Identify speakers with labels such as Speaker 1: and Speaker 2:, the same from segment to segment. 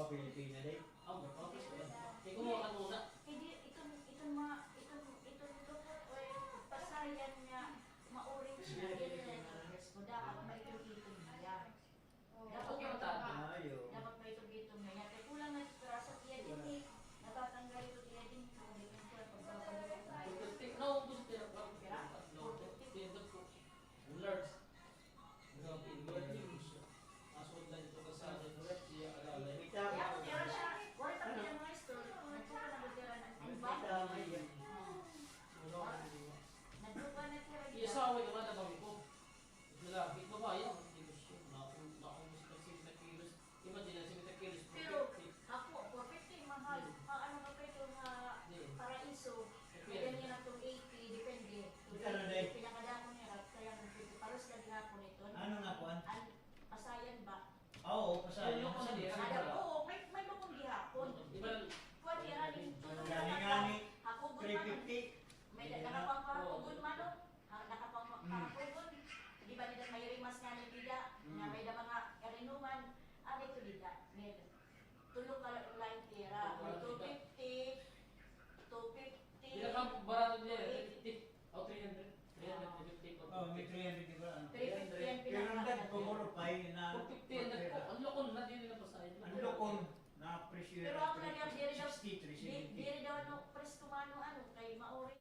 Speaker 1: Pilipina din.
Speaker 2: Mag-office ko yan. Kumuha ka muna.
Speaker 3: Hindi, ito lupot o pasayan niya, mauring siya, dapat may tugitong niya. Dapat may tugitong niya. Kaya kulang na sa tiya din eh. Natatanggal ito tiya din.
Speaker 2: Naubos din ako. Tindot ko. Large. Asod lang ito kasama. Siya alala.
Speaker 3: Kaya ako tira siya. Wala tayo ng mga store. Nagpuka na magtira ng timbang. Nagpuka na tira.
Speaker 2: Iasawa ka ba na bang ko? Lalaki, babae ako. Hindi ko siya. Nakumus na 60 kilos. Imagine na 60 kilos.
Speaker 3: Pero ako, 450 mahal. Ano ka pa ito paraiso. Kaya niya na itong 80, depende. Pinakadako niya. Kaya paros ka gihapon ito.
Speaker 1: Ano nga po?
Speaker 3: Pasayan ba?
Speaker 1: Oo, pasayan.
Speaker 3: Oo, may lukong gihapon. Kuha niya rin tulong
Speaker 1: Gani-gani.
Speaker 3: Ako
Speaker 1: 350.
Speaker 3: may nakapang kapugon manok. Nakapang kapugon. Di ba nila may rimas nga ni Bida? Nga may da mga karinuman. Ano ito Bida? Tulong ka lang tira. 250. 250.
Speaker 2: Bila ka barato niya, 50 o 300. 350
Speaker 1: Oh, may 300 di ba?
Speaker 3: 350 yan
Speaker 1: Pero ang
Speaker 3: pinaka.
Speaker 1: kumulupay na
Speaker 2: 450 ko. Ang lokon na din nila pasahin.
Speaker 1: ang lokon na presyo.
Speaker 3: Pero ako lang yung diri daw.
Speaker 1: 63, 70.
Speaker 3: Diri daw ano, presko mano kay maori.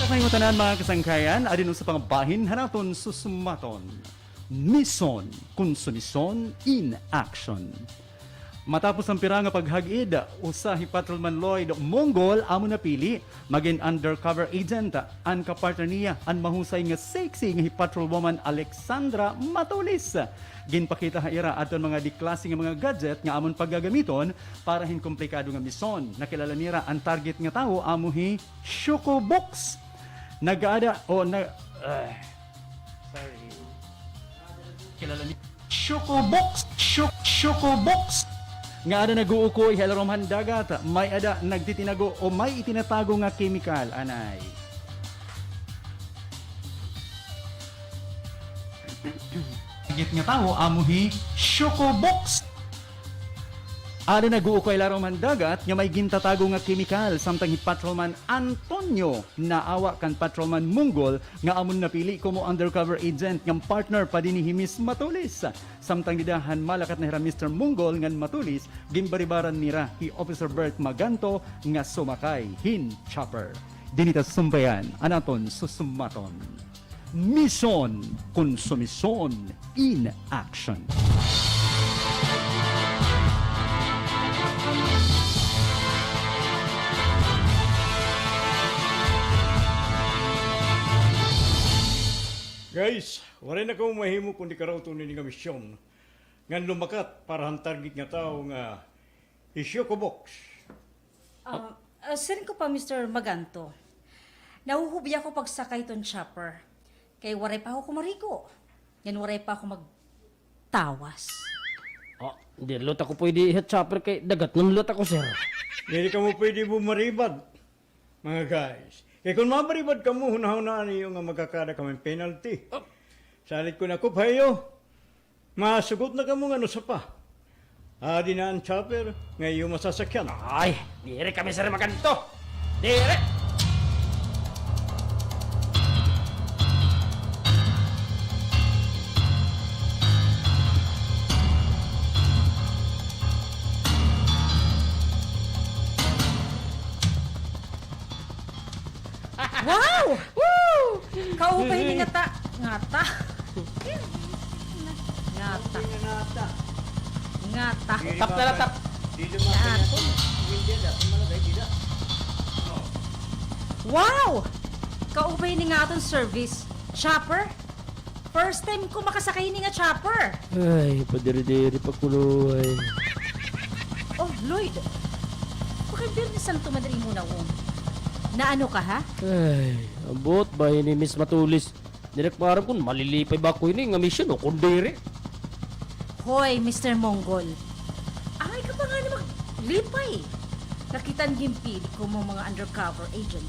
Speaker 4: Sa tanan mga kasangkayan, adin sa pangbahin hanaton susumaton. Mission, konsumisyon in action. Matapos ang piranga paghagid, usahi Patrolman Lloyd Mongol amo napili maging undercover agent ang kapartner niya ang mahusay nga sexy nga patrolwoman Alexandra Matulis. Ginpakita ha ira aton mga diklase nga mga gadget nga amon paggagamiton para hin komplikado nga misyon. Nakilala nira ang target nga tao amo hi Choco Box. Nagaada o na sorry. Kilala ni Choco Box, Choco Box. Nga ada nag-uukoy halarom dagat, may ada nagtitinago o may itinatago nga chemical anay. Git nga tao amuhi Choco Box. Ada nag-uukoy larom dagat nga may gintatago nga chemical samtang hi Patrolman Antonio naawa kan Patrolman Mongol nga amon napili como undercover agent ng partner pa din ni Miss Matulis. Samtang didahan malakat na hira Mr. Mongol ngan Matulis gimbaribaran nira hi Officer Bert Maganto nga sumakay hin chopper. Dinita sumbayan anaton susumaton. Mission, konsumisyon in action.
Speaker 5: Guys, wala na kong mahimo kung di ka raw tunay nga misyon. Ngan lumakat para ang target nga tao nga Choco Box.
Speaker 6: Saan ko pa, Mr. Maganto? Nahuhubi ako pagsakay ton chopper. Kay waray pa ako kumarigo. Yan waray pa ako magtawas.
Speaker 2: Hindi, lot ako pwede hit chopper kay dagat ng lot ako, sir.
Speaker 5: Hindi ka mo pwede bumaribad, mga guys. Kaya kung mabaribad ka mo, hunahunaan niyo nga magkakada kami penalty. Salit ko na ko, payo. Masugot na ka mo nga no sa pa. Adi na ang chopper, ngayon masasakyan.
Speaker 2: Ay, dire kami, sir, Maganto. Dire!
Speaker 6: Wow! Woo! Kaupay ni ngata. Ngata. Ngata. Ngata.
Speaker 2: Tap na lang, tap.
Speaker 6: Ngata. Wow! Kaupay ni nga atong service. Chopper? First time ko makasakay ni nga chopper.
Speaker 2: Ay, padiri-diri pa kuluhay.
Speaker 6: Oh, Lloyd. Pakibirnisan tumadari mo na Naano ka ha?
Speaker 2: Ay, ambot ba ni Miss Matulis? Direk parang kung malilipay ba ko ini nga mission o kundiri?
Speaker 6: Hoy, Mr. Mongol. Ay ka pa nga na maglipay. Kakitan gimpili ko mo mga undercover agent.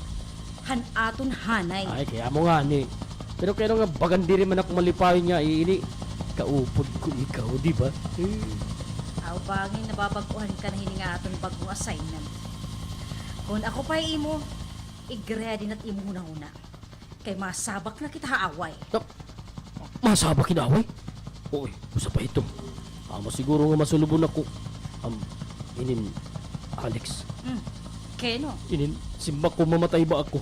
Speaker 6: Hanaton hanay.
Speaker 2: Ay, kaya mo nga ni. Pero kaya nga bagandiri man ako malipay niya, ini kaupod ko ikaw, di ba?
Speaker 6: Aw bangin nababaguhan ka na hininga aton bagong assignment. Kung ako pa imo, i-ready na't imo huna-huna. Kay masabak na kita haaway.
Speaker 2: Masaba kinaway? Uy, usa pa ito. Amo siguro nga masulubon ako. Inin, Alex.
Speaker 6: Keno?
Speaker 2: Inin, simba ko mamatay ba ako?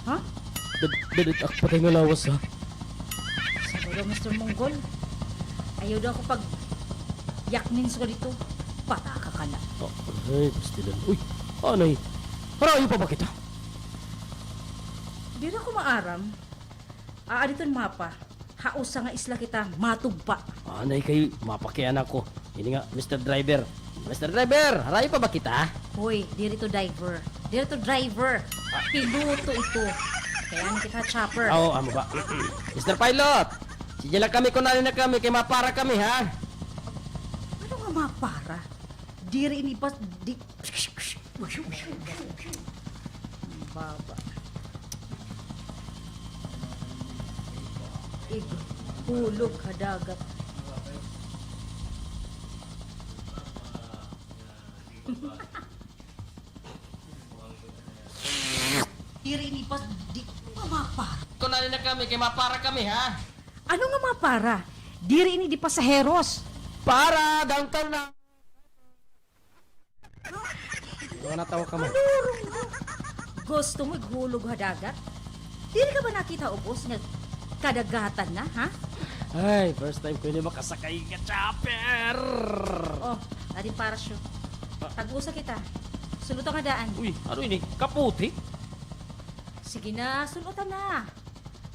Speaker 6: Ha?
Speaker 2: Dalit ako patay nga lawas, ha?
Speaker 6: Sabi daw, Mr. Mongol. Ayaw daw ako pag yaknin sa dito. Pataka ka na.
Speaker 2: Ay, pastilan. Uy, anay. Harayo pa ba kita?
Speaker 6: Di na ko maaram. Aaditon mapa. Hausa nga isla kita matugpa.
Speaker 2: Anay kayo, mapakian ako. Ini nga, Mr. Driver. Mr. Driver, harayo pa ba kita?
Speaker 6: Hoy, dirito driver. Dirito driver. Piloto ito. Kaya na kita chopper.
Speaker 2: Oo, amo ba? Mr. Pilot, sige lang kami, kunalin na kami, kay mapara kami, ha?
Speaker 6: Ano nga mapara? Diri ini pas di... Baba. Hulog kadagat. Diri ini pas di... Mapara.
Speaker 2: Kunalin na kami, kay mapara kami, ha?
Speaker 6: Ano nga mapara? Diri ini di pasaheros.
Speaker 2: Para, downtown na. Mga natawa ka mo.
Speaker 6: Gusto mo ighulog ha dagat? Dili ka ba nakita ubos nga kadagatan na, ha?
Speaker 2: Ay, first time ko ini makasakay ka chopper.
Speaker 6: Oh, adi parachute. Tag-usa kita. Sulot ang daan.
Speaker 2: Uy, ano ini? Kaputi?
Speaker 6: Sige na, sulutan na.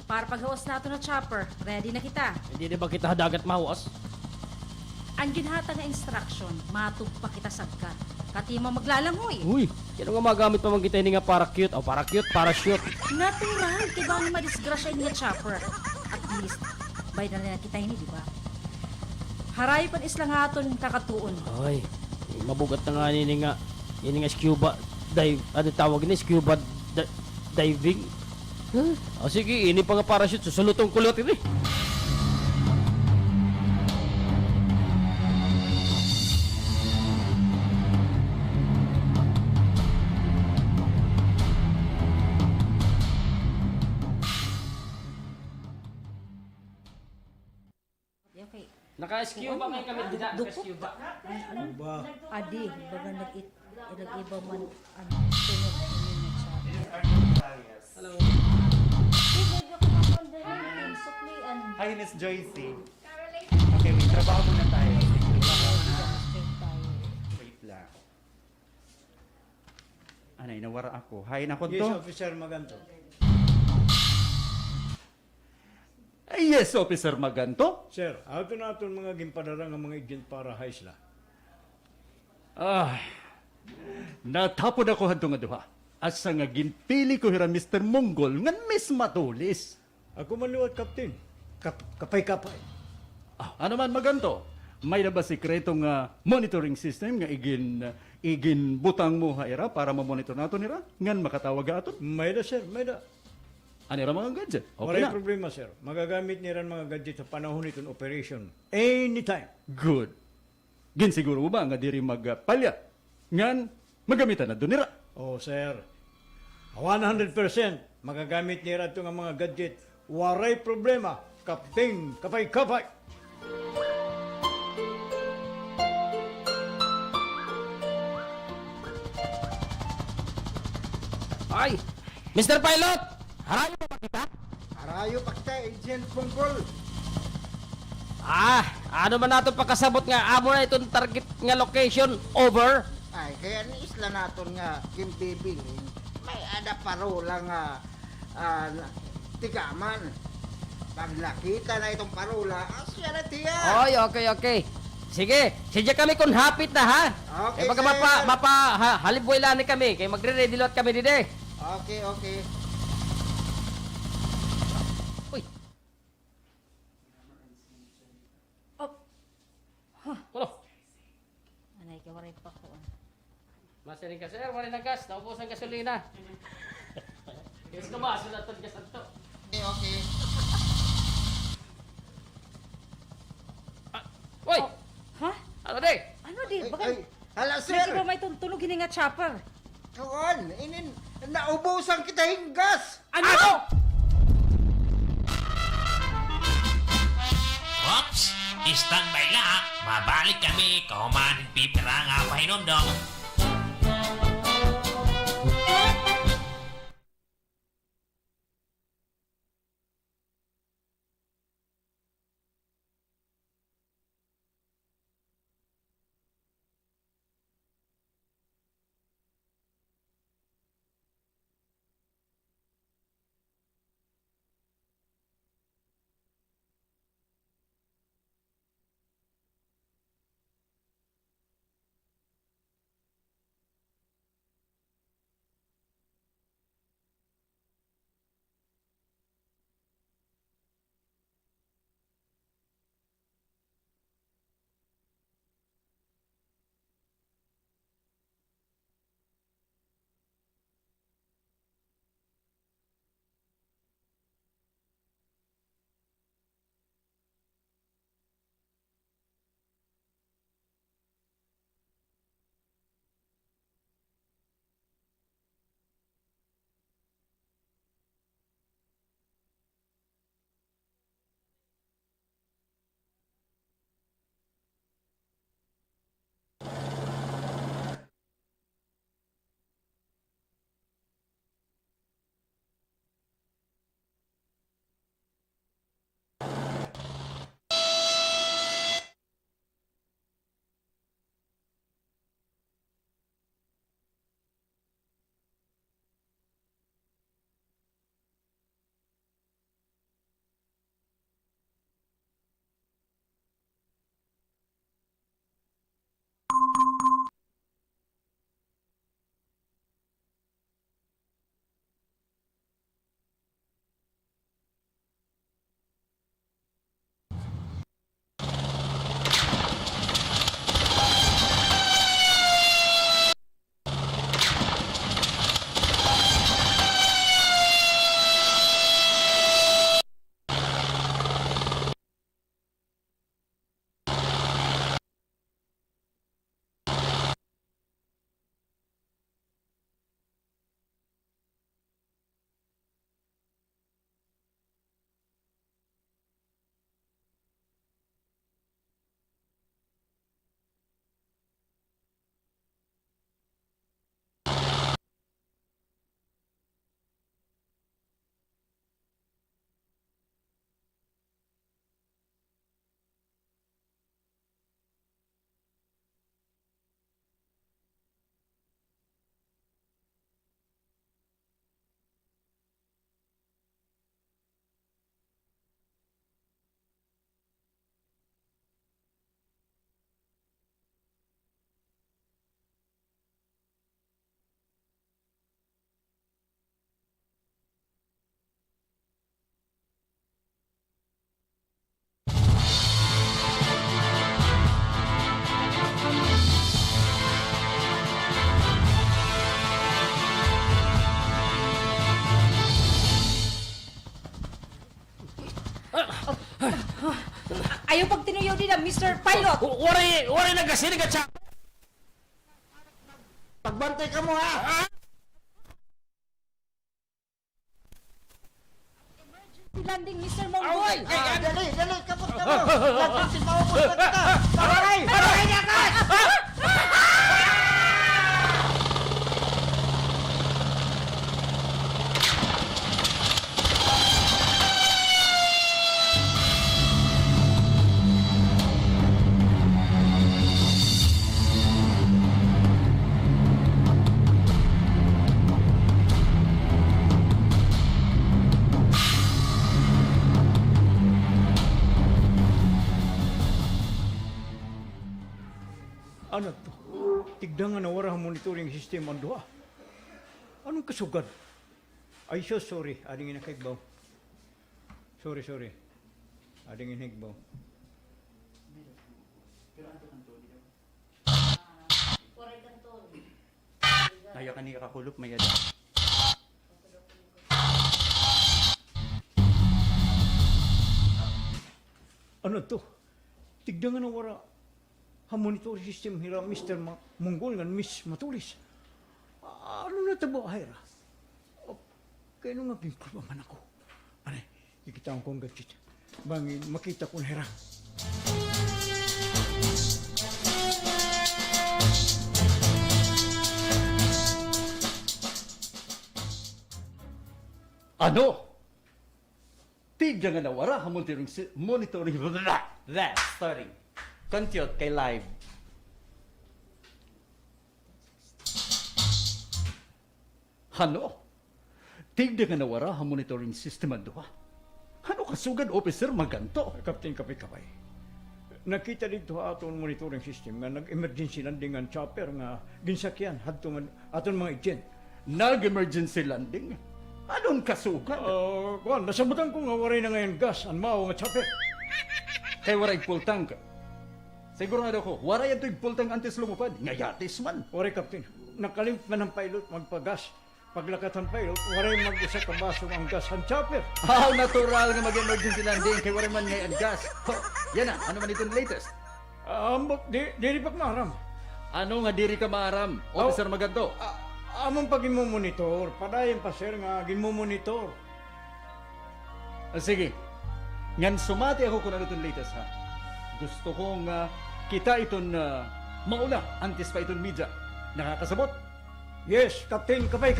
Speaker 6: Para paghawas nato na chopper, ready na kita.
Speaker 2: Hindi na ba kita dagat mawas?
Speaker 6: Ang ginhata nga instruction, matugpa kita sagka. Katima maglalangoy.
Speaker 2: Uy, yan nga magamit pa man kita ini nga parachute. O parachute.
Speaker 6: Natural, kay ba nga madisgrasya ini nga chopper. At least, bay na rin kita ini, di ba? Haray pan isla nga aton kakatuon.
Speaker 2: Ay, mabugat na nga ini nga scuba dive. Ano tawag ni? Scuba diving? Huh? O sige, ini pa nga parachute. Susulutong kulot ini.
Speaker 6: Okay.
Speaker 2: Naka-scuba ngayon kami. Di na, naka-scuba.
Speaker 5: Ba?
Speaker 6: Adi, baga nag-iba man ano, tunog ini nga chopper.
Speaker 2: Hello.
Speaker 4: Hi, Miss Joycey. Okay, may trabaho muna tayo. Wait lang. Anay, nawara ako. Hi, nakon
Speaker 5: Yes,
Speaker 4: to?
Speaker 5: Officer Maganto.
Speaker 4: Yes, Officer Maganto.
Speaker 5: Sir, ato na aton mga ginpadara nga mga agent para high sila.
Speaker 4: Natapod ako hadto nga duha. Asa nga ginpili ko hira Mr. Monggol nga Miss Matulis.
Speaker 5: Ako maluwat, Captain. Kapay-kapay.
Speaker 4: Ano man Maganto? May na ba sikreto nga monitoring system nga igin butang mo haira para ma-monitor nato nira? Ngan makatawag aton?
Speaker 5: May da, sir. May da.
Speaker 4: Anira mga gadget? Okay
Speaker 5: Waray
Speaker 4: na.
Speaker 5: problema, sir. Magagamit niran mga gadget sa panahon itong operation. Anytime.
Speaker 4: Good. Gin siguro ba nga diri magpalya? Ngan magamitan na doon nira.
Speaker 5: Oh, sir. 100% magagamit nira ito nga mga gadget. Waray problema. Captain, kapay-kapay.
Speaker 2: Ay, Mr. Pilot! Harayo pa ba kita?
Speaker 7: Harayo pa kita, Agent Pungkol.
Speaker 2: Ano man nato pakasabot nga amo na itong target nga location over?
Speaker 7: Ay, kaya ni isla naton nga kimbibilin. May ada parola nga tigaman. Pag nakita na itong parola, asya na tiya.
Speaker 2: Oy, okay. Sige, sidya kami kung hapit na ha.
Speaker 7: Okay,
Speaker 2: Kaya pagka
Speaker 7: sir.
Speaker 2: halibboy lang ni kami, kaya magre-ready lot kami dide.
Speaker 7: Okay.
Speaker 2: Uy. Wala.
Speaker 6: Anay, kawaray pa ko.
Speaker 2: Masiling ka sir, wala na gas, naubos ang gasolina. Yes ka ba, sunod to gas to.
Speaker 7: Okay.
Speaker 2: Uy,
Speaker 6: Ha?
Speaker 2: ano di?
Speaker 6: Ano di? Baka
Speaker 7: Ay, hala,
Speaker 6: hindi ba
Speaker 7: sir.
Speaker 6: may tunog ini nga chopper?
Speaker 7: Kuan, naubusan kita hinggas.
Speaker 2: Ano?
Speaker 8: Ops! Standby lang. Mabalik kami. Kauman pipira nga pahinundong.
Speaker 6: Ayaw pag tinuyo din ang Mr. Pilot.
Speaker 2: Wari nagkasini ka siya.
Speaker 7: Pagbantay ka mo ha!
Speaker 6: Landing, Mr. Mongol.
Speaker 7: Dali, kapot ka mo! Lahat si maubos na kita! Paray! Paray niya ka!
Speaker 5: Ano to? Tigda nga nawara ang monitoring system ang duha. Anong kasugad? Ay, sorry. Ading inakigbaw. Sorry. Ading inakigbaw.
Speaker 4: Ayaw ka ni kakulop, may ada.
Speaker 5: Ano to? Tigda nga nawara ang monitoring system hira Mr. Mongol nga Miss Matulis. Ano na tabo, Hayra? Kaya nung naging man ako. Anay, ikita kong gadget. Bangin, makita ko na hira.
Speaker 4: Ano? Tigda nga nawara ang monitoring that starting. Contiot kay live. Ano? Tigda nga nawara ang monitoring system ang duha. Ano kasugad, Officer Maganto?
Speaker 5: Captain Kapay. Nakita dito aton monitoring system nga nag-emergency landing ang chopper nga ginsakyan hadto aton mga agent.
Speaker 4: Nag-emergency landing? Anong kasugad?
Speaker 5: Kuan, nasabutan ko nga waray na ngayon gas ang mao nga chopper.
Speaker 4: Kay waray full tank. Sigurado ko, waray ito full tank antes lumupad. Ngayatis man.
Speaker 5: Waray, Captain. Nakalimp man ang pilot magpagas. Paglakat ang pilot, waray mag-isa ka baso ang gas ang chopper.
Speaker 4: Natural nga mag-emergency landing kay waray man ngayon gas. Yan na, ano man itong latest?
Speaker 5: Dili pa maram.
Speaker 4: Ano nga diri ka maaram, Officer Maganto?
Speaker 5: Among pag monitor, padayon pa sir nga ginmo-monitor.
Speaker 4: Sige, ngan sumati ako kung ano itong latest ha. Gusto kong kita iton maula antes pa iton media. Nakakasabot?
Speaker 5: Yes, Captain Kapay.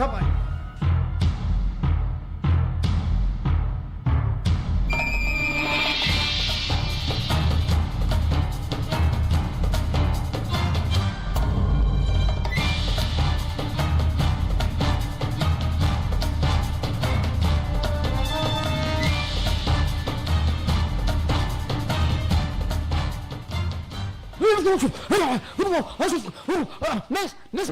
Speaker 2: Miss,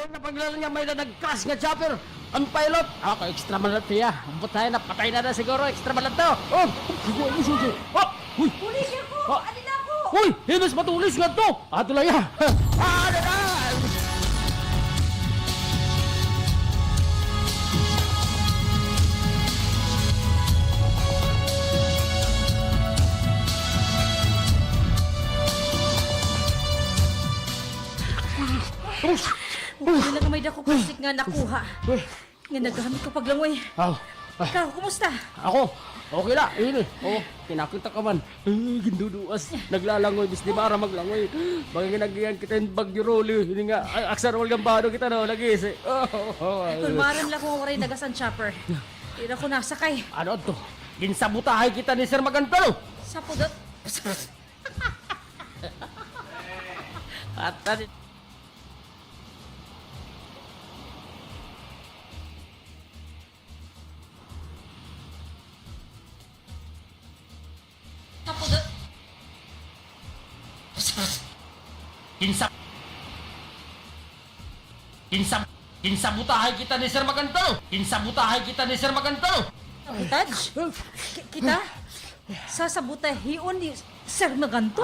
Speaker 2: na paglala niya may nag-crash nga chopper. Ang pilot, ako extra malat niya. Ang butay na, patay na siguro, extra malat to. Oh, uy,
Speaker 6: Pulis ako!
Speaker 2: Ah.
Speaker 6: Ano na ako?
Speaker 2: uy, hinos matulis nga to. Ato lang ya. Ano na?
Speaker 6: Hindi lang may dako plastic nga nakuha. Nga naghamit ko paglangoy. Ikaw, kumusta?
Speaker 2: Ako, okay la, ini. Oh, kinakita ka man. Ginduduas, naglalangoy, bis di bara maglangoy. Bagay ginagayan kita yung bagyo roli. Hindi nga, aksar wal gambado kita no, lagi.
Speaker 6: Kung maram lang kung waray nagas ang chopper. Hindi ako nasakay.
Speaker 2: Ano to? Ginsabutahay kita ni Sir Magantalo.
Speaker 6: Sa pudot.
Speaker 2: At tadi.
Speaker 6: Sa pudot.
Speaker 2: Ginsabutahay kita ni Sir Magantalo. Ginsabutahay kita ni Sir Magantalo.
Speaker 6: Taj, kita? Sasabutahion ni Sir Maganto?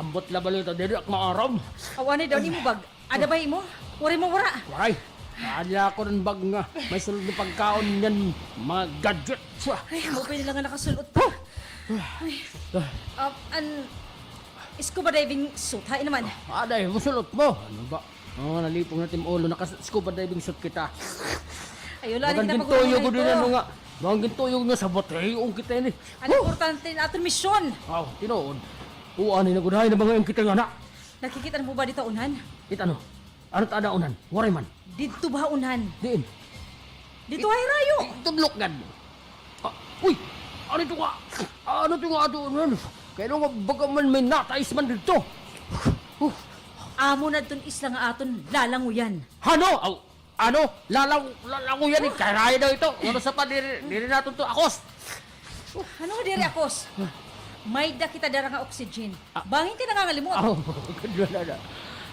Speaker 2: Ambot laban ito, dili ak maaram.
Speaker 6: Awanay daw ni mo bag. Ada ba mo? Wari mo wara.
Speaker 2: Waray, ada ako ng bag nga. May sulod na pagkaon yan, mga gadget.
Speaker 6: Ay, mo pwede lang nga nakasulot pa. Ay. Scuba diving suit, hain naman.
Speaker 2: Aday, musulot mo. Ano ba? Nalipong natin ulo, naka-scuba diving suit kita.
Speaker 6: Ay, wala rin
Speaker 2: Magang
Speaker 6: kita
Speaker 2: gintuyo ko
Speaker 6: pag-uwi
Speaker 2: din ano
Speaker 6: ito.
Speaker 2: nga. Magang gintuyo nga sa batayong kita ini.
Speaker 6: Ano importante na aton misyon?
Speaker 2: Aw, tinood. Uani na gudahay na mga yung kita nga na.
Speaker 6: Nakikita mo ba dito unan?
Speaker 2: Kita ano? Ano tada unan? Waray man.
Speaker 6: Dito ba unan?
Speaker 2: Diin.
Speaker 6: Dito ay rayo.
Speaker 2: Tudlok gad. Uy! Ano ito nga? Ano ito nga ato unan? Kaya nga baga man may natais man dito.
Speaker 6: Amo na dun isla nga aton lalanguyan.
Speaker 2: Ano? Ano? Lalango yan eh. Kaya daw ito. Ano sa pa, diri natin to akos.
Speaker 6: Ano nga diri akos? May da kita dara nga oxygen. Bangin ka nangangalimot.
Speaker 2: Aw, ganda na.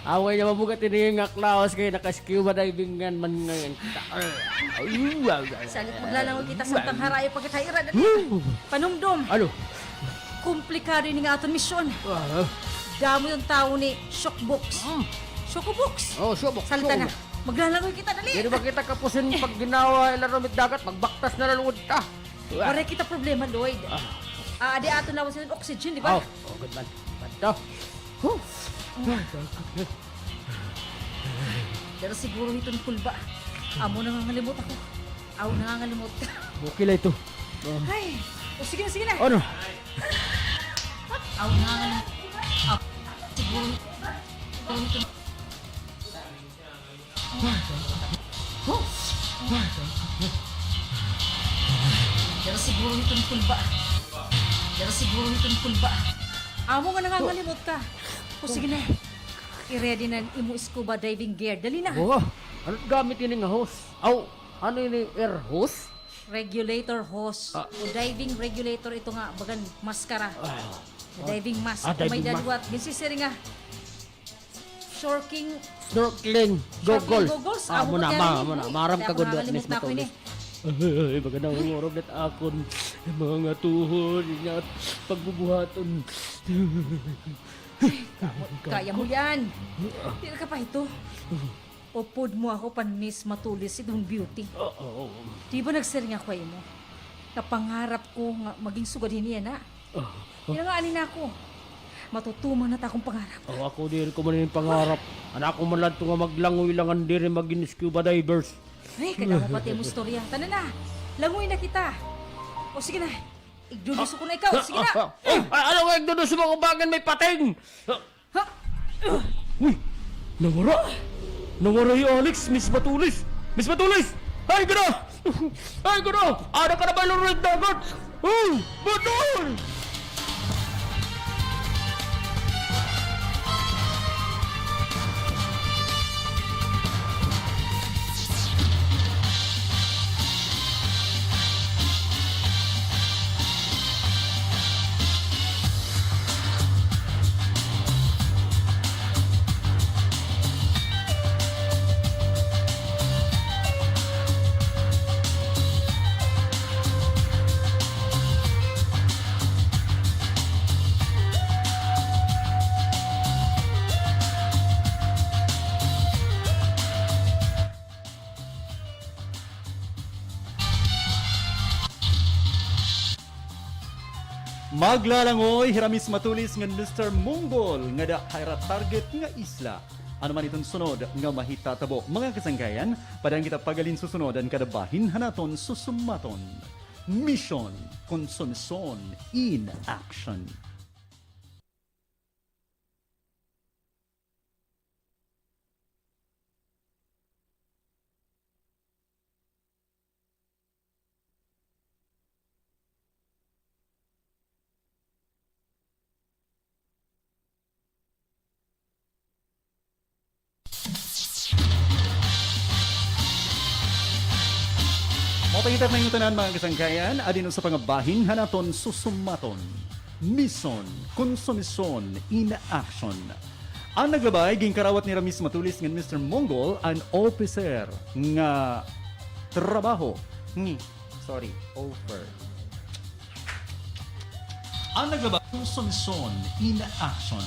Speaker 2: Away niya mabugat ini nga klaus kay naka-scuba diving man ngayon kita.
Speaker 6: Salit maglalangoy kita sa tangharayo pagkatairan. Panumdum.
Speaker 2: Ano?
Speaker 6: Komplikado ni nga aton misyon. Damo yung tao ni Shockbox. Shockbox.
Speaker 2: Oh, subok.
Speaker 6: Salita na. Maglalangoy kita dali.
Speaker 2: Hindi ba kita kapusin pag ginawa ilaromit dagat, magbaktas na lalungod ka.
Speaker 6: Wala kita problema, Lloyd. Adi ato na wasin oxygen, di ba?
Speaker 2: Oh, good man. Bato.
Speaker 6: Pero siguro ito ng kulba. Amo nangangalimot ako. Aw, nangangalimot ka.
Speaker 2: Okay lang ito.
Speaker 6: Ay, sige na, sige na.
Speaker 2: Ano?
Speaker 6: Aw, nangangalimot. Aw, siguro ito. Pero siguro ito ng kulba. Amo nga nangangalimot ka. O sige na. I-ready na imo scuba diving gear. Dali na.
Speaker 2: Oh, ano gamit yun nga hose? Aw, ano yun yung air hose?
Speaker 6: Regulator hose. O diving regulator ito nga. Bagan maskara. O diving mask. May
Speaker 2: diving mask.
Speaker 6: dalwat. Ginsisiri nga. Snorkeling.
Speaker 2: Snorkeling,
Speaker 6: Goggles.
Speaker 2: Amo na, maram ka gud at
Speaker 6: Nakakalimot
Speaker 2: least
Speaker 6: na ako ini.
Speaker 2: Ay, magandang umurog net akon. Mga tuhod, ingat, pagbubuhaton.
Speaker 6: Kaya mo yan. Hindi ka pa ito. Upod mo ako panis matulis itong beauty. Di ba nagsiring ako mo? Napangarap ko nga maging sugadin niya na. Yan nga alin ako. Matutuman na ta akong pangarap.
Speaker 2: Ako diri ko man yung pangarap. Anak ko man lang ito nga maglangoy langan diri maging scuba divers.
Speaker 6: Ay, kada mo pati mo istorya. Tanan na. Langoy na kita. O sige na. Igduduso ko na ikaw. Sige na.
Speaker 2: Ano nga yung sa mga bagan may pating?
Speaker 6: Ha?
Speaker 2: Uy, nawara. Nawara yung Alex, Miss Matulis. Miss Matulis! Ay, gano'n! Ay, gano'n! Ano ka na ba yung red dagat? Ay, Matul!
Speaker 4: Maglalangoy hiramis matulis nga Mr. Mongol nga da hayra target nga isla. Ano man itong sunod nga mahitatabo mga kasangkayan, padang kita pagalin susunod ang kadabahin hanaton susumaton. Mission Consumson in Action. Mapahitap na yung tanan mga kasangkayan, adino sa pangabahin hanaton susumaton. Mission Consumson in Action. Ang naglabay, ging karawat ni Ramis Matulis ng Mr. Mongol, an officer nga trabaho. Offer. Ang naglabay, Consumson in Action.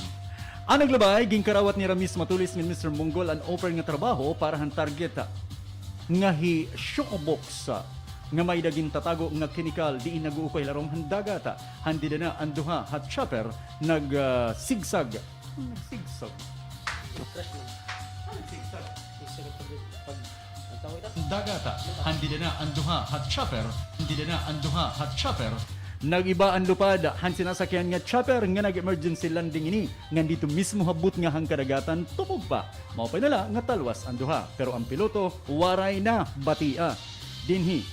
Speaker 4: Ang naglabay, ginkarawat ni Ramis Matulis ng Mr. Monggol ang offer nga trabaho para han target nga hi shockbox nga may daging tatago nga chemical di nag-uukoy larong handagata handi na ang duha hat chopper sigsag dagata handi na ang duha hat chopper nag-iba ang lupad han sinasakyan nga chopper nga nag-emergency landing ini nga dito mismo habut nga hang kadagatan tumog pa mao pa nila nga talwas ang duha pero ang piloto waray na batia dinhi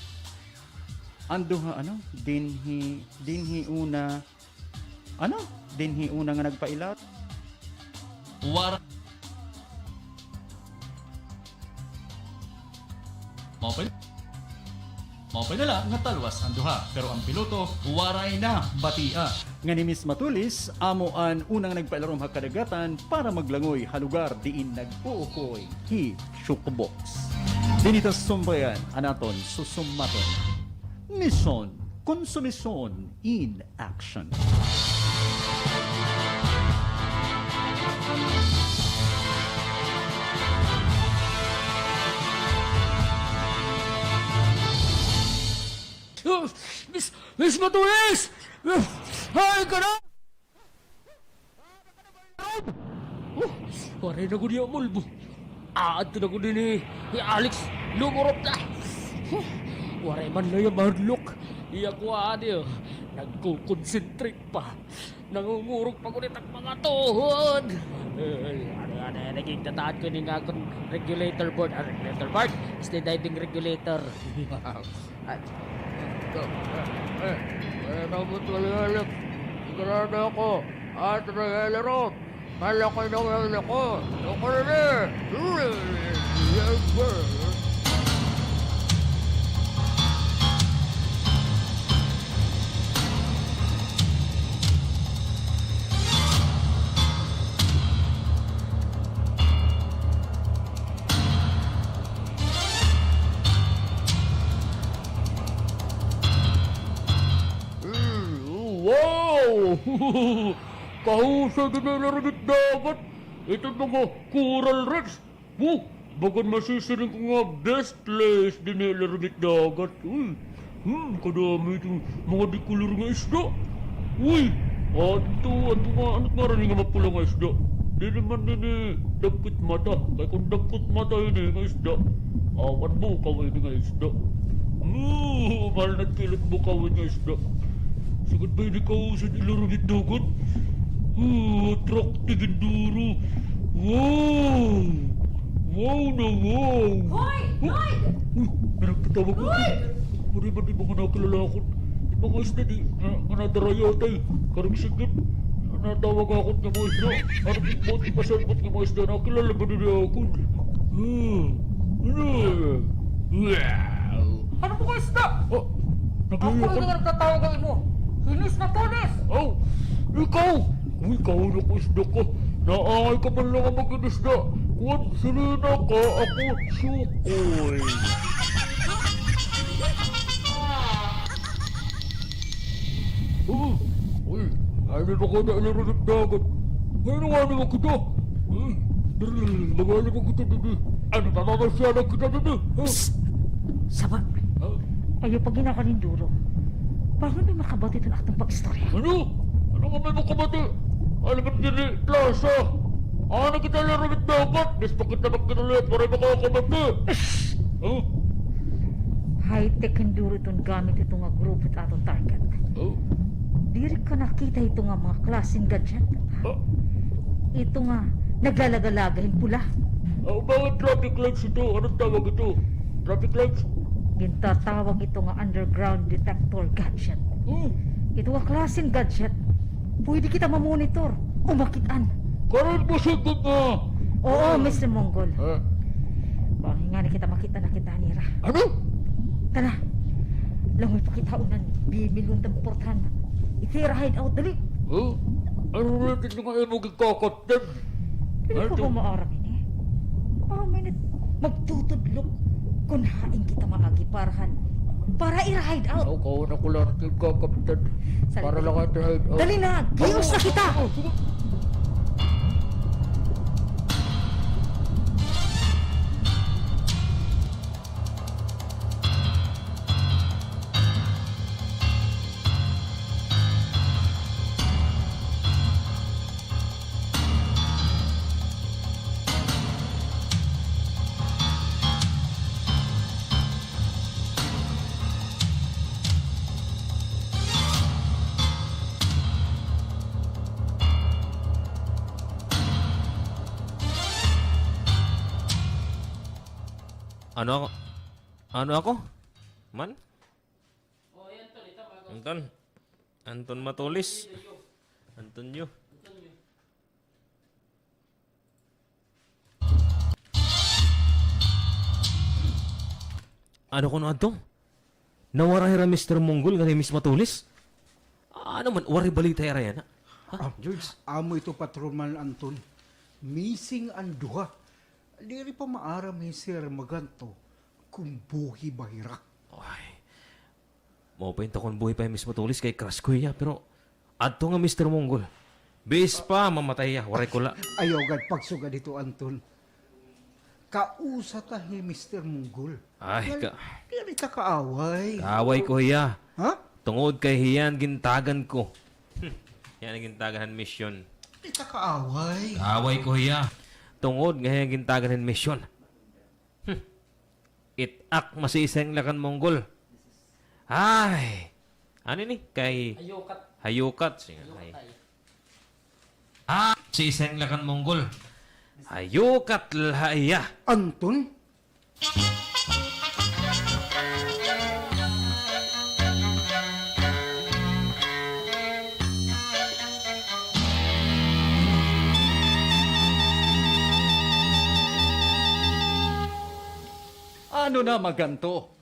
Speaker 4: ang duha dinhi una nga nagpailat war mao pa nila nga talwas ang duha pero ang piloto waray na batia nga ni Miss Matulis amo ang unang nagpailarom kadagatan para maglangoy halugar diin nag-uukoy hi shockbox dinito sumbayan anaton susumaton mission konsumisyon in action.
Speaker 2: Miss Matulis! Hay ka na! Waray na ko niya mulbo. Aad na ko din ni Alex lumurot na. Waray man na yung mahadlok. Iya ko adi nagkukonsentrate pa. Nangungurog pa ko ang mga tuhod. Ano, naging tataan ko ni nga akong regulator board. Regulator board? Sliding regulator. Nabot wala sigurado ako at rehelero malaki na wala ko ako na Kahusay din na naragit dagat. Ito mga coral reefs. Bagan masisiling ko nga best place din na naragit dagat. Kadami itong mga dikulor nga isda. Ato nga rin nga mapula nga isda. Di naman din dagkot mata. Kaya kung dagkot mata yun nga isda. Awan mo kawin nga isda. Mahal na kilit mo kawin nga isda. Sagad ba hindi kahusay din naragit dagat? Atraktive enduro. Wow! Wow na wow!
Speaker 6: Hoy! Hoy!
Speaker 2: Pinagtatawag ko. Mari ba di mga nakilala ko? Mga isda di, nadarayatay. Karing sigit. Natawag ako ng mga isda. Ano mo di pasalbot ng mga isda? Nakilala ba nila ako? Wow!
Speaker 6: Ano mo ka isda? Ako
Speaker 2: Nag-iiyak
Speaker 6: yung nagtatawag mo. Hinis na tones!
Speaker 2: Ikaw! Ikaw na ko isda ka. Naangay ka man lang ang mag-inisda. Kung silina ka, ako sukoy. Ano na ko na ilarulit dagat? Ano nga naman kita? Magaling mo kita dito. Ano nananasyanan kita dito?
Speaker 6: Sabag! Ayaw pag ginakanin duro. Bakit may makabati ito na atong pag-istorya?
Speaker 2: Ano? Ano nga may makabati? Alam mo din eh, Plaza. Ano kita larulit dagat? Nes pa kita magkinalit para makakabati.
Speaker 6: High-tech enduro itong gamit ito nga grupo at atong target. Diri ka nakita ito nga mga klaseng gadget. Ito nga, naglalagalaga yung pula.
Speaker 2: Bakit traffic lights ito? Anong tawag ito? Traffic lights?
Speaker 6: Gintatawag ito nga underground detector gadget. Ito nga klaseng gadget. Pwede kita mamonitor o makitaan.
Speaker 2: Karoon mo sigod na!
Speaker 6: Oo, Mr. Monggol. Bakit nga na kita makita na kita nira.
Speaker 2: Ano?
Speaker 6: Tala, langoy pa kita unan, bimilyon ng portan. Itira hide out, dali.
Speaker 2: Ano natin nga yung magkakatag?
Speaker 6: Hindi ko ba maarang ini? Minute, magtutudlok. Kung haing kita maagi para i-hide out.
Speaker 2: Ako na ko lang natin kakapitad. Para lang natin hide out.
Speaker 6: Dali na, giyos na kita!
Speaker 8: Ano ako? Ano ako? Man? Anton. Anton Matulis. Antonio. Ano ko na ito? Nawarahira Mr. Monggol nga ni Miss Matulis? Ano man, wari balita yara yan, ha?
Speaker 5: George, amo ito patrolman Anton. Missing ang duha. Diri pa maara may Sir Maganto kung buhi bahira.
Speaker 8: Ay, maupinta kong buhay pa yung Miss Matulis kay crush ko iya, pero adto nga Mr. Monggol. Bis pa, mamatay ya, waray ko la.
Speaker 5: Ayaw gad pagsuga dito Anton. Kausa tahi Mr. Munggol.
Speaker 8: Ay,
Speaker 5: Diri ka kaaway.
Speaker 8: kaaway ko hiya.
Speaker 5: Ha?
Speaker 8: Tungod kay hiyan, gintagan ko. Yan ang gintagan mission.
Speaker 5: Diri ka kaaway.
Speaker 8: Kaaway ko hiya. Tungod nga hiyan gintagan mission. Itak masiseng lakan Monggol. Ay, ano ni? Kay Hayukat. Sige, siseng lakan Monggol. Hayukat lahaya.
Speaker 5: Anton?
Speaker 4: Ano na Maganto?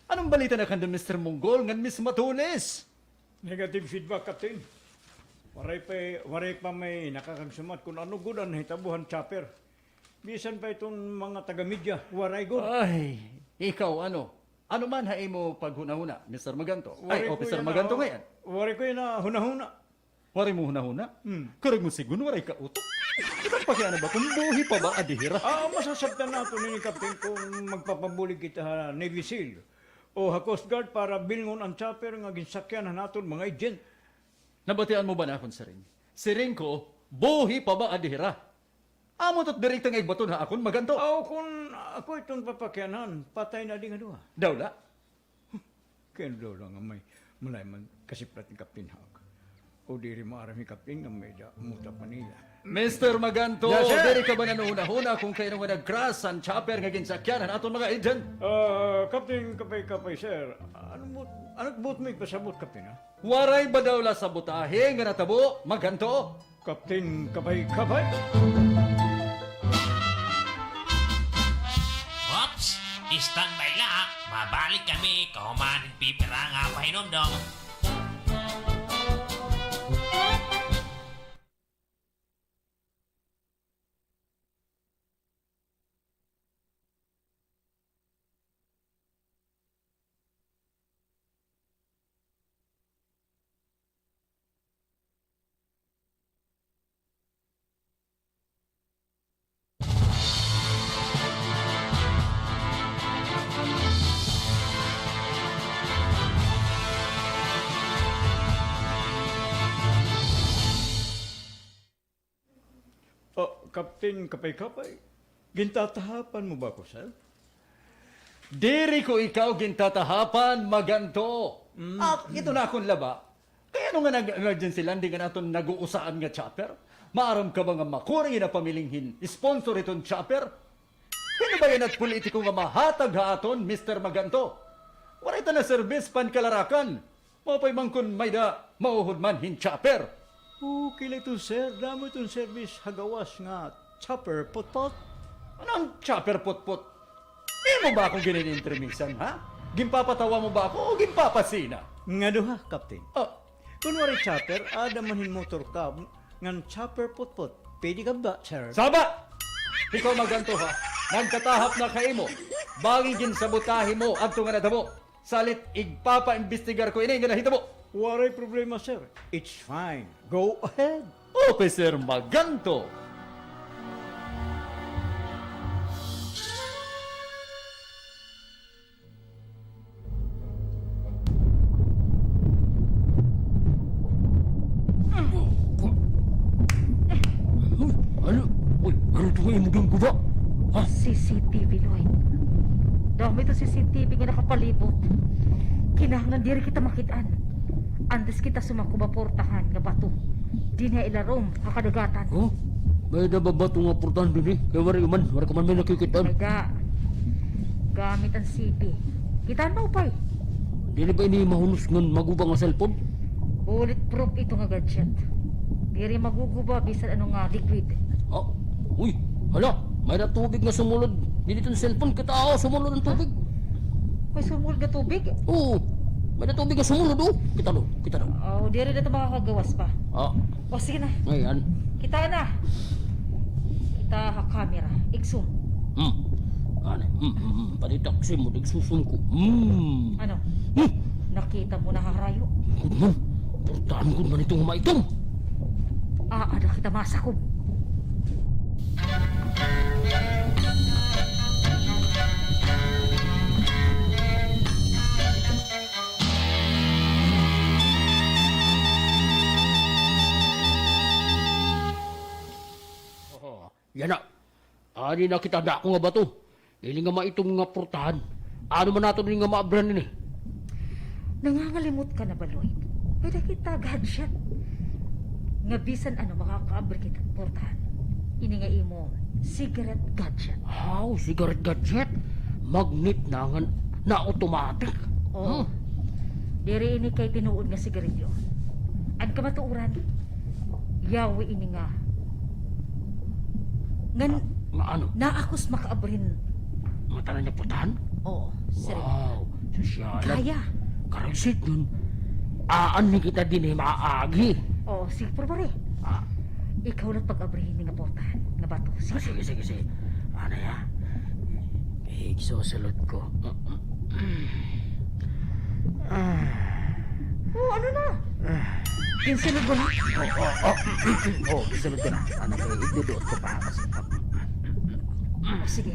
Speaker 4: Anong balita na kanda Mr. Monggol ngan Miss Matulis?
Speaker 5: Negative feedback Captain. Waray pa may nakakagsumat kung ano gud ang hitabuhan chopper. Bisan pa itong mga taga-media, waray gud.
Speaker 4: Ay, ikaw ano? Ano man hae mo paghuna-huna, Mr. Maganto? Ay, Officer Maganto ngayon.
Speaker 5: Waray ko yan na huna-huna.
Speaker 4: Wari mo huna-huna? Karag mo sigun, waray ka utok. Ikaw pa kaya na ba? Kung buhi pa ba adihira?
Speaker 5: Masasabtan nato ni Captain kung magpapabulig kita ha Navy SEAL o ha Coast Guard para bilngon ang chopper nga ginsakyan naton mga agent.
Speaker 4: Nabatian mo ba na akong siring? Siring ko, buhi pa ba adihira? Amo tot direkta nga igbaton ha akon Maganto.
Speaker 5: Kung ako itong papakyanan, patay na di nga duha.
Speaker 4: Dawla?
Speaker 5: Kaya daw lang nga may mulay man kasiplat ni Captain Hawk. O diri maarami Captain nga may da muta pa nila.
Speaker 4: Mr. Maganto,
Speaker 5: Yes, sir.
Speaker 4: diri ka ba nanuhuna-huna kung kayo nga nag-crash ang chopper nga ginsakyan ang aton mga agent?
Speaker 5: Captain, kapay, sir. Ano boat may pasabot, Captain, ha?
Speaker 4: Waray ba daw la sa butahe nga natabo, Maganto?
Speaker 5: Captain, kapay.
Speaker 8: Oops! Standby la. Mabalik kami. Kauman pipira nga pahinundong.
Speaker 5: Captain, kapay. Gintatahapan mo ba ako, sir?
Speaker 4: Diri ko ikaw gintatahapan, Maganto. At ito na akong laba. Kaya nung nga nag-emergency landing nga natin nag-uusaan nga chopper, maaram ka ba nga makuri na pamilinghin sponsor itong chopper? Hindi ba yan at politiko nga mahatag ha aton, Mr. Maganto? Wala ito na service pankalarakan. Mapay man kun may da mauhod man hin chopper.
Speaker 5: Okay ito, sir. Damo itong service hagawas nga chopper pot.
Speaker 4: Anong chopper put-put? Di mo ba akong gininintrimisan, ha? Gimpapatawa mo ba ako o gimpapasina?
Speaker 5: Nga duha, Captain.
Speaker 4: Oh,
Speaker 5: Kunwari chopper, manhin motor ka. Ngan chopper pot. Pwede ka ba, sir?
Speaker 4: Saba! Ikaw Maganto ha, nagkatahap na kay mo. Baging ginsabotahi mo adto nga natabo. Salit igpapa-imbestigar ko ini nga nahitabo.
Speaker 5: Waray problema, sir. It's fine. Go ahead.
Speaker 4: Officer Maganto.
Speaker 2: Ano? Uy, ano ito nga imuging guba? Ha?
Speaker 6: CCTV, Lloyd. Dami ito CCTV nga nakapalibot. Kinahanglan diri kita makitaan. Andes kita sumakubaportahan nga bato. Di na ilarom, kakadagatan.
Speaker 2: Oh? May nababato nga portahan din eh. Kaya wari man may nakikitaan.
Speaker 6: Naga, gamit ang CP. Kita mo pa
Speaker 2: Dili ba ini mahunus ngon magubang nga cellphone?
Speaker 6: Bulletproof ito nga gadget. Diri maguguba bisan ano nga liquid.
Speaker 2: Ah, uy, hala, may na tubig nga sumulod. Dili itong cellphone, katao, sumulod ang tubig.
Speaker 6: May sumul na tubig.
Speaker 2: Oo, may na tubig nga sumulod, oh. Kita no.
Speaker 6: Oh, diri na ito makakagawas pa.
Speaker 2: Ah,
Speaker 6: O sige na,
Speaker 2: ngayon.
Speaker 6: kita na. Kita ha camera. Iksum.
Speaker 2: Ano, panitaksi mo, nagsusum ko.
Speaker 6: Ano? Nakita mo na harayo.
Speaker 2: Good man, portahan ko man itong maitong.
Speaker 6: Ada kita masakob.
Speaker 2: Yan na. Ani na kita na ako nga ba to? Dili nga maitong nga portahan. Ano man nato din nga maabran ni?
Speaker 6: Nangangalimot ka na ba, Lloyd? Pwede kita gadget. Nga bisan ano makakaabri kita portahan. Ini nga imo, cigarette gadget.
Speaker 2: How? Cigarette gadget? Magnet na nga na automatic.
Speaker 6: Oo. Diri ini kay tinuod nga sigarilyo. Ang kamatuuran, yawi ini nga. Ngan,
Speaker 2: Nga ano?
Speaker 6: naakos makaabrin.
Speaker 2: Mata na niya portahan?
Speaker 6: Oo, sir.
Speaker 2: Wow. Sosyalan.
Speaker 6: Kaya.
Speaker 2: Karasit yun. Aan ni kita din eh maaagi.
Speaker 6: Oo, sige po pare.
Speaker 2: Ah,
Speaker 6: Ikaw lang pag-abrihin ni nga portahan. Nga bato. Sige.
Speaker 2: sige. Ano ya? Igsusulod ko.
Speaker 6: Oo, ano na? Kinsunod mo na?
Speaker 2: Oh, isulod ko na. Ano kayo, iduduot ko pa kasi.
Speaker 6: Sige.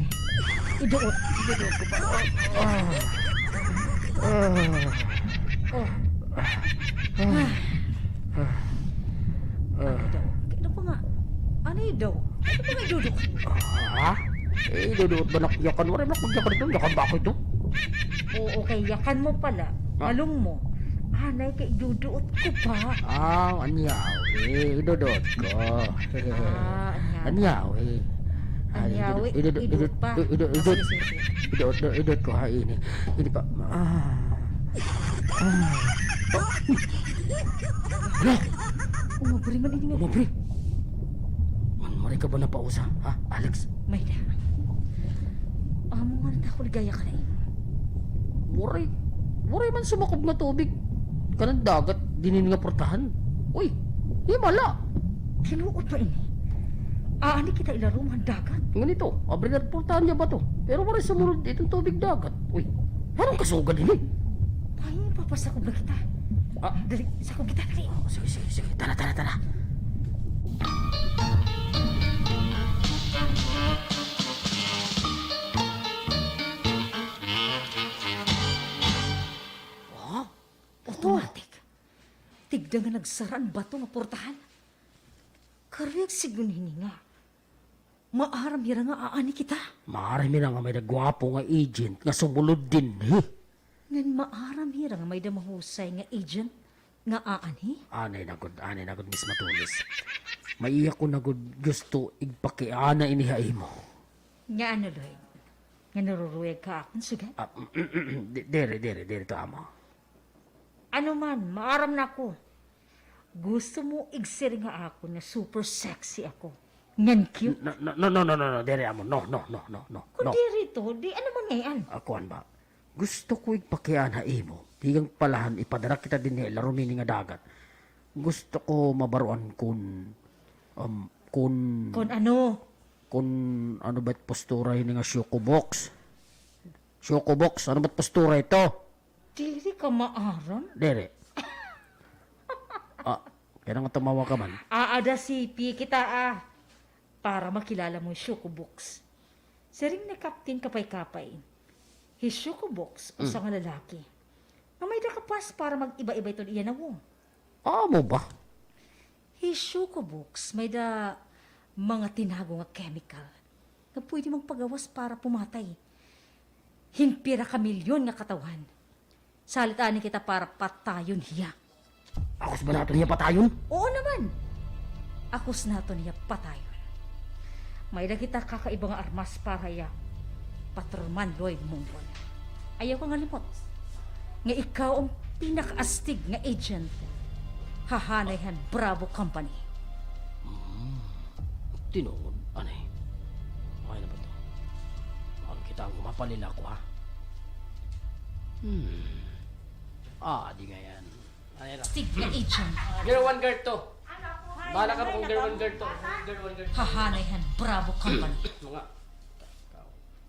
Speaker 6: Iduot ko pa. Oh. Ano daw? Ano pa nga? Ano daw? Ano pa nga idudok?
Speaker 2: Ha? Iduduot ba nakyakan? Wala na magyakan ito. Yakan ba ako ito?
Speaker 6: Oo, kay yakan mo pala. Malong mo. Anay, kay iduduot ko pa.
Speaker 2: Anyaw. Iduduot ko.
Speaker 6: Anyaw.
Speaker 2: Anyaw.
Speaker 6: Anyaw, iduot pa. Sige.
Speaker 2: Iduot ko ha ini. Ini pa. Hala!
Speaker 6: Umabri man ini nga.
Speaker 2: Umabri! Manmari ka ba na pausa, ha, Alex?
Speaker 6: May na. Amo nga na ako ligaya ka na eh.
Speaker 2: Muray man sumakob nga tubig. Kanang dagat, dinin nga portahan. Uy, himala!
Speaker 6: Tinuod pa ini. Aani kita ilaro mga dagat.
Speaker 2: Ganito, abri nga portahan niya ba to? Pero muray sumunod itong tubig dagat. Uy, parang kasugad din eh.
Speaker 6: Ay, papasakog na kita. Dali, sakog kita, dali.
Speaker 2: Oh, sige. Tara.
Speaker 6: Automatic. Tigda nga nagsaraan bato nga portahan. Karek sigun hininga. Maaram yara nga aani kita.
Speaker 2: Marami na nga may nagwapo nga agent nga sumulod din eh.
Speaker 6: Ngan maaram yara nga may damahusay nga agent nga aani.
Speaker 2: Anay nagod, Miss Matulis. Maiya ko nagod gusto igpakiana inihay mo.
Speaker 6: Nga ano, Lloyd? Nga naruruwag ka akong sugat?
Speaker 2: Dere to amo.
Speaker 6: Ano man, maaram na ako. Gusto mo igsir nga ako na super sexy ako. Ngan cute.
Speaker 2: No, dere amo. No.
Speaker 6: Kung di rito, di ano man ngayon?
Speaker 2: Akuan ba? Gusto ko igpakiana imo. Tigang palahan ipadara kita din ni larumini nga dagat. Gusto ko mabaruan kun
Speaker 6: Kung ano?
Speaker 2: Kung ano ba't postura yun nga Shoko Box? Shoko Box, ano ba't postura ito?
Speaker 6: Dili ka maaram?
Speaker 2: Dere. Kaya nga tumawa ka man.
Speaker 6: Aada sipi kita para makilala mo yung Shoko Box. Sering na kaptin kapay-kapay. His Shoko Box, usa nga lalaki. Na may nakapas para mag-iba-iba ito iyan na mo.
Speaker 2: Mo ba?
Speaker 6: His Shoko Box, may da mga tinago nga chemical na pwede mong pagawas para pumatay. Himpira ka milyon nga katawan. Salitaan kita para patayon hiya.
Speaker 2: Akos ba nato niya patayon?
Speaker 6: Oo naman. Akos nato niya patayon. May da kita kakaiba nga armas para hiya. Patrolman Lloyd Monggol. Ayaw ko nga limot. Nga ikaw ang pinakaastig nga agent. Hahanayhan Bravo Company.
Speaker 2: Tinuod, anay. Okay na ba to? Ang kita ang mapalila ko, ha? Di nga yan. Ano yan?
Speaker 6: Astig nga agent.
Speaker 2: Girl 1, girl 2. Bahala ka kung girl 1, girl 2. Girl 1, girl 2.
Speaker 6: Hahanayhan Bravo Company.
Speaker 2: Mga.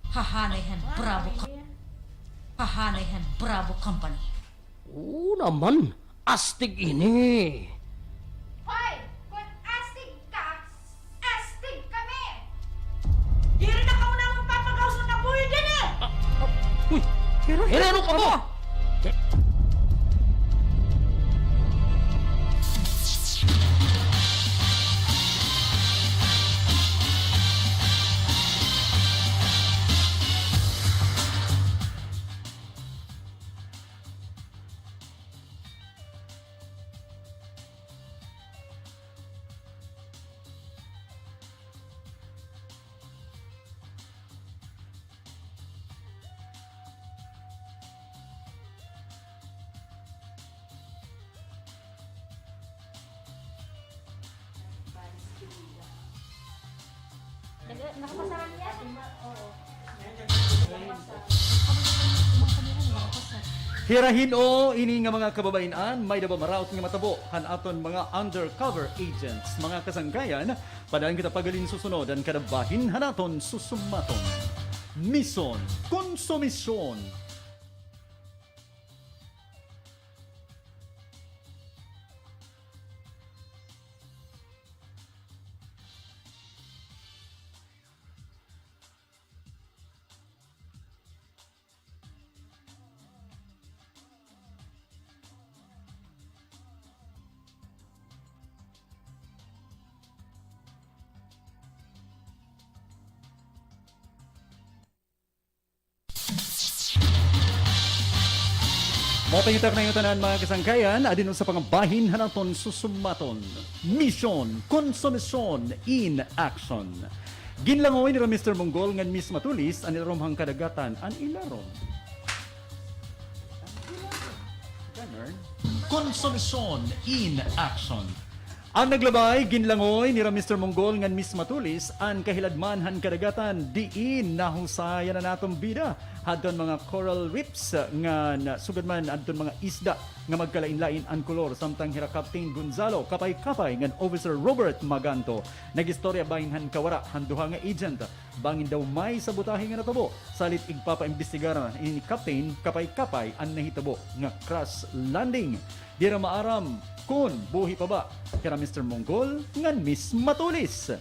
Speaker 6: Hahanayhan Bravo Company. Hahanayhan Bravo Company.
Speaker 2: Oo naman. Astig ini.
Speaker 3: Hoy! Kung astig ka, astig kami! Di rin ako na mong papagaw na buhay din eh!
Speaker 2: Uy! Herero ka mo!
Speaker 3: Nakapasaran niya? Oo.
Speaker 4: Hirahin o ini nga mga kababayan, may daba maraot nga matabo han aton mga undercover agents, mga kasangkayan, padaan kita pagalin susunod ang kadabahin hanaton susumaton. Mission, konsumisyon. Mapangitak na yung tanan mga kasangkayan, adin sa pangabahin hanaton susumaton. Mission, konsumisyon in action. Ginlangoy ni Mr. Monggol ngan Miss Matulis ang ilarong kadagatan ang ilarom. Konsumisyon in action. Ang naglabay, ginlangoy ni Mr. Monggol ngan Miss Matulis ang kahiladman han kadagatan diin nahusayan na natong bida. Hadton mga coral reefs nga sugadman adton mga isda nga magkalain-lain ang kolor samtang hira Captain Gonzalo kapay-kapay ngan Officer Robert Maganto nagistorya bahin han kawara han duha nga agent bangin daw may sabotahe nga natabo salit igpapaimbestigar ni Captain kapay-kapay ang nahitabo nga crash landing dira maaram kun buhi pa ba kira Mr. Monggol ngan Miss Matulis.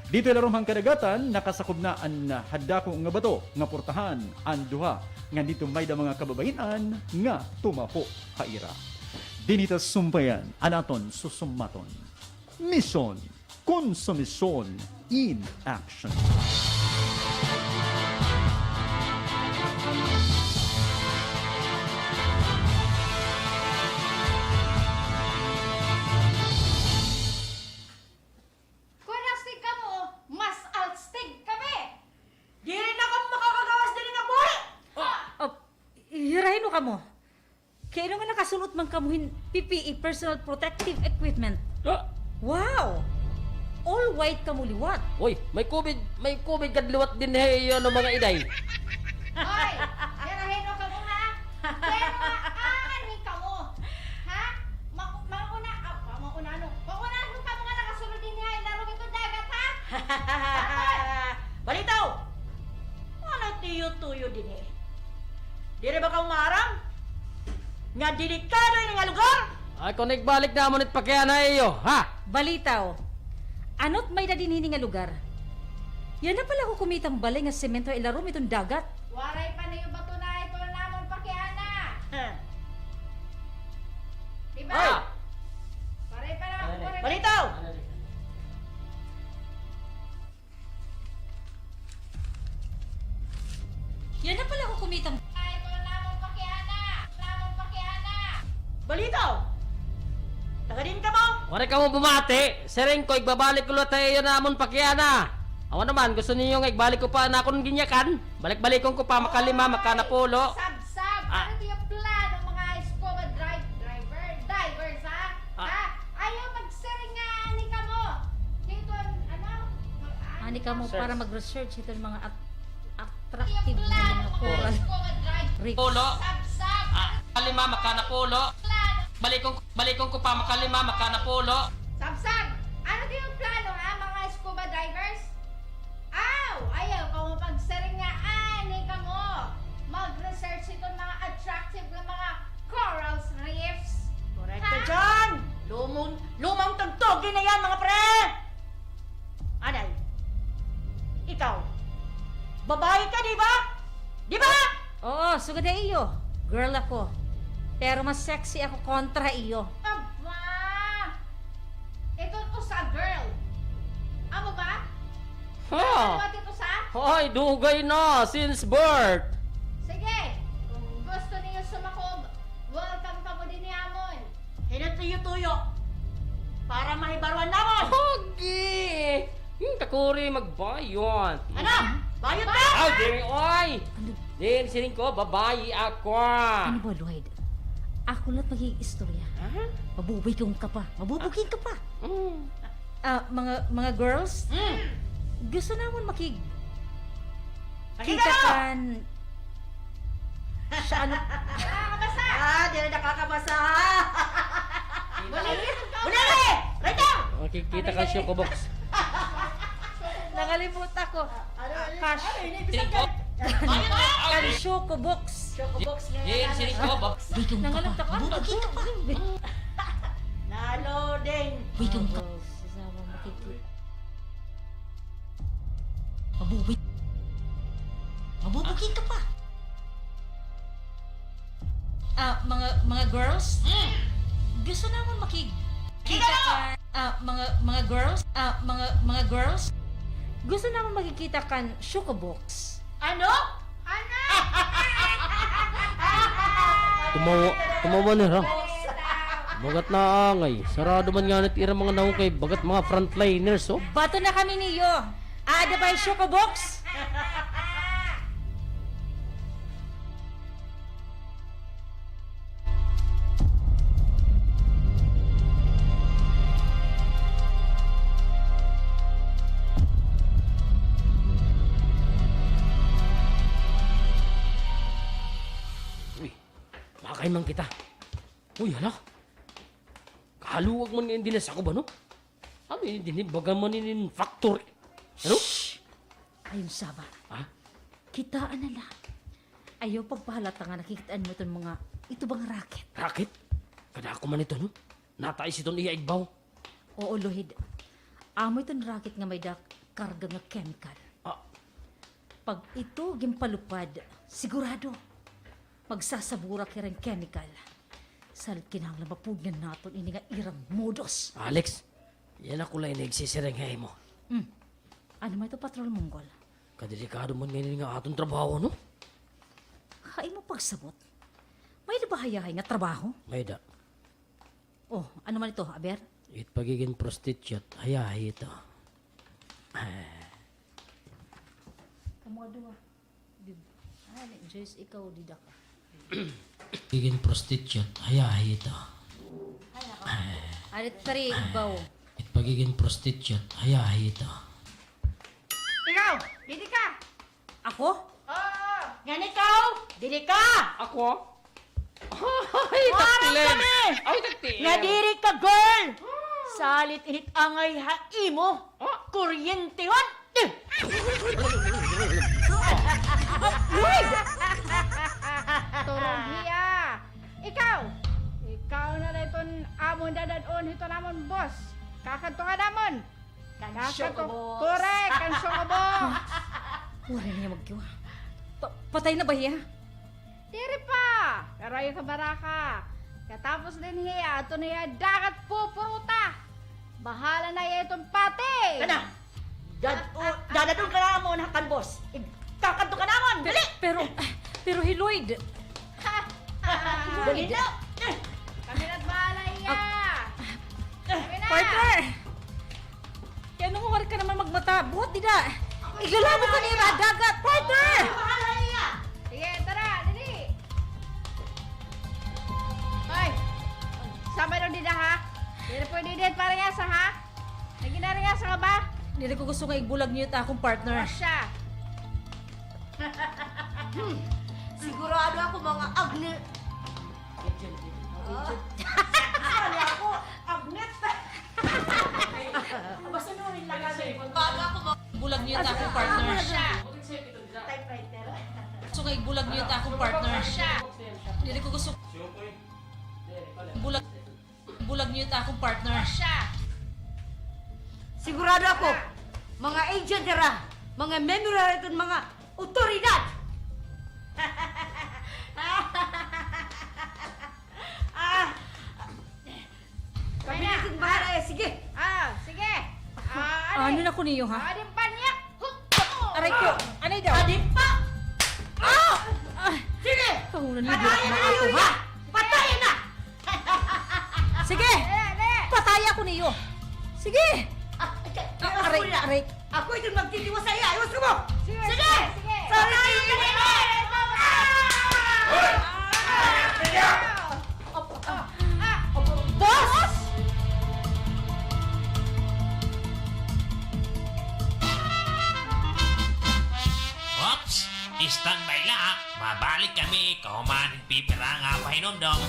Speaker 4: Dito larong hang kadagatan, nakasakob na ang hadako nga bato, nga portahan, ang duha, nga dito may da mga kababayan nga tumapo haira. Dinita sumpayan, anaton susumaton. Mission, konsumisyon in action.
Speaker 6: Hirahin ka mo. Kaya nga nakasulot man kamuhin PPE, Personal Protective Equipment. Wow! All white ka mo liwat.
Speaker 2: Uy, may COVID kadliwat din yun ng mga iday.
Speaker 3: Hoy! Hirahin ka mo ha? Pero aanin ka mo. Ha? Mauna ka mo nga nakasulot din niya. Larong itong dagat ha? Balitaw! Ano tiyo-tuyo din eh? Dire ba ka umarang? Nga delikado yung nga lugar?
Speaker 2: Ay, kung nagbalik na mo nit pakyan na iyo, ha?
Speaker 6: Balitaw, anot may na dinhini nga lugar? Yan na pala ko kumitang balay nga semento ilarom itong dagat.
Speaker 3: Waray pa na yung bato na ito namon pakiana. Diba?
Speaker 2: Ah!
Speaker 3: Waray pa na.
Speaker 6: Balitaw! Yan na pala ko kumitang...
Speaker 3: Balitaw! Taga din ka mo?
Speaker 2: Wala ka mo bumati. Sering ko, igbabalik ko tayo namon pakyana. Ako naman, gusto niyo nga ibalik ko pa na akong ginyakan. Balik-balikon ko pa, makalima, makanapulo.
Speaker 9: Sab-sab,
Speaker 2: Ah.
Speaker 9: ano yung plano mga scuba divers, ha?
Speaker 2: Ah.
Speaker 9: Ha? Ayaw magsiringan ka mo. Dito, ano?
Speaker 6: Ani ka mo
Speaker 2: Search.
Speaker 6: para mag-research itong mga
Speaker 9: Yung
Speaker 6: attractive na
Speaker 9: plano
Speaker 6: mga
Speaker 9: mga
Speaker 6: coral
Speaker 9: scuba
Speaker 6: reefs.
Speaker 2: Pulo.
Speaker 9: Sab-sab,
Speaker 2: Makalima, makanapulo.
Speaker 9: plano.
Speaker 2: Balikon ko pa, makalima, makanapulo.
Speaker 9: Sab-sab, ano yung plano, ha? Mga scuba divers? Ayaw ka mo pagsiringaan ka mo. Mag-research itong mga attractive na mga corals reefs.
Speaker 3: Correct ka dyan! Lumang tugtog din na yan, mga pre! Anay, ikaw, babae ka, di ba? Di ba?
Speaker 6: Oo, sugad na iyo. Girl ako. Pero mas sexy ako kontra iyo.
Speaker 9: Aba! Ito to sa girl. Amo ba?
Speaker 2: Ha?
Speaker 9: Ano ito sa?
Speaker 2: Hoy, dugay na since birth.
Speaker 9: Sige, kung gusto niyo sumakob, welcome ka mo din ni Amon.
Speaker 3: Hinutuyo-tuyo. Para mahibaruan namon.
Speaker 2: Hogi! Yung kakuri magbayon.
Speaker 3: Ano? Bayot ka?
Speaker 2: Aw, di, oy! Din, sining ko, babae ako.
Speaker 6: Ano ba, Lloyd? Ako lang magiging istorya. Mabubigong ka pa. Mabubugin ka pa.
Speaker 2: Mm.
Speaker 6: Mga girls, gusto naman kita kan sa ano,
Speaker 9: Nakakabasa!
Speaker 3: Di na nakakabasa. Bunali! Right now!
Speaker 2: Makikita ka siya ko, box.
Speaker 6: nakalimutan ko. Cash.
Speaker 2: Sining ko.
Speaker 6: Kan Choco Box.
Speaker 3: Chocobox nga
Speaker 2: Din,
Speaker 3: yan.
Speaker 2: sining ko, box.
Speaker 6: Bigong ka pa.
Speaker 3: Naloading.
Speaker 6: Bigong ka. Sasama makikita. Mabubugin ka pa. Mga girls, gusto naman kita kan mga girls, mga girls, gusto naman makikita kan Choco Box.
Speaker 3: Ano?
Speaker 9: Ano?
Speaker 2: Tumawa ni Ra. Bagat na angay. Sarado man nga natira mga naong kay bagat mga frontliners, oh.
Speaker 6: Bato na kami niyo. Ada ba yung Choco Box?
Speaker 2: Uy, makakain man kita. Uy, hala. Kahaluwag man nga dinas ako ba, no? Ano yun, dinibagan man yun factory. Ano?
Speaker 6: Ayun saba.
Speaker 2: Ha?
Speaker 6: Kitaan na lang. Ayaw pagpahalata nga nakikitaan mo itong mga, ito bang racket?
Speaker 2: Racket? Kada ako man ito, no? Natais itong iaigbaw.
Speaker 6: Oo, Lohid. Amo itong racket nga may karga nga chemical.
Speaker 2: Ah,
Speaker 6: Pag ito gimpalupad, sigurado, magsasabura kaya rin chemical. Salit kinahanglan mapugnan naton ini nga irang modos.
Speaker 2: Alex, yan ako lang nagsisirenghay mo.
Speaker 6: Ano may ito, Patrol Monggol?
Speaker 2: Kadelikado man ngayon nga atong trabaho, no?
Speaker 6: Hay mo pagsabot. May nabahayahay nga trabaho?
Speaker 2: May da.
Speaker 6: Oh, ano man ito, Aber?
Speaker 2: It pagiging prostitute, hayahay ito.
Speaker 6: Kamu dua. Joyce, ikaw, didak.
Speaker 2: Pagiging prostitute, hayahay ito.
Speaker 6: Alit tari, baw.
Speaker 2: It pagiging prostitute, hayahay ito.
Speaker 9: Ikaw, hindi ka.
Speaker 6: Ako?
Speaker 9: Oo.
Speaker 3: Yan ikaw! Dili ka!
Speaker 2: Ako? Ay,
Speaker 3: taktilen!
Speaker 2: Ay, taktilen!
Speaker 3: Nga diri ka, girl! Salit init angay haimo! Kuryente hon!
Speaker 9: Turong hiya. Ikaw na na iton amon dadadon ito namon, boss. Kakanto ka namon.
Speaker 3: Chocobox.
Speaker 9: Correct, kan Chocobox.
Speaker 6: Wala niya magkiwa. Patay na ba hiya?
Speaker 9: Diri pa. Pero yung kabaraka. Katapos din hiya, ito na hiya dagat pupuruta. Bahala na hiya itong pati.
Speaker 3: Kana! Dadadun ka namon, hakan boss! Kakanto ka namon! Dali!
Speaker 6: Pero Hiloid,
Speaker 3: Dali na!
Speaker 9: Kami na't bahala hiya. Kami na.
Speaker 6: partner! Kaya nung ka naman mata. Buhat nila. Iglalabo ka nila, dagat, partner!
Speaker 3: Bahala niya!
Speaker 9: Sige, tara, dali. Hoy, sabay lang dida ha. Hindi na pwede din para nga sa ha. Naginari nga sa ka ba?
Speaker 6: Hindi ko gusto nga igbulag niyo ta akong partner.
Speaker 9: O siya.
Speaker 3: Sigurado ako mga Agnes. Sali ako, Agnes. Basta nung lang kasi. Bago ako mga
Speaker 6: Bulag niyo ta akong partner.
Speaker 9: O siya.
Speaker 3: typewriter.
Speaker 6: Gusto nga igbulag niyo ta akong partner.
Speaker 9: O siya.
Speaker 6: Hindi ko gusto bulag niyo ta akong partner.
Speaker 9: O siya.
Speaker 3: Sigurado ako, mga agent dira, mga memorya ito, mga otoridad. Kami
Speaker 9: Kaya.
Speaker 3: natin bahala eh, sige.
Speaker 9: Sige.
Speaker 6: Ano na ko niyo ha?
Speaker 9: Adim pa niya.
Speaker 6: Aray ko. Anay daw?
Speaker 3: Adim pa! Sige!
Speaker 6: Kahunan niyo
Speaker 3: Patayin
Speaker 6: na
Speaker 3: na
Speaker 6: ako
Speaker 3: niyo
Speaker 6: ha?
Speaker 3: ya! Patayin na!
Speaker 6: Sige! Pataya ko niyo. Sige! Aray,
Speaker 3: Aray,
Speaker 6: aray.
Speaker 3: Ako ito magtitiwa sa iya. Ayos ko mo!
Speaker 9: Sige.
Speaker 3: Patayin ka nila!
Speaker 6: Boss!
Speaker 10: Ops! Standby lang. Mabalik kami. Kauman pipira nga pahinumdom.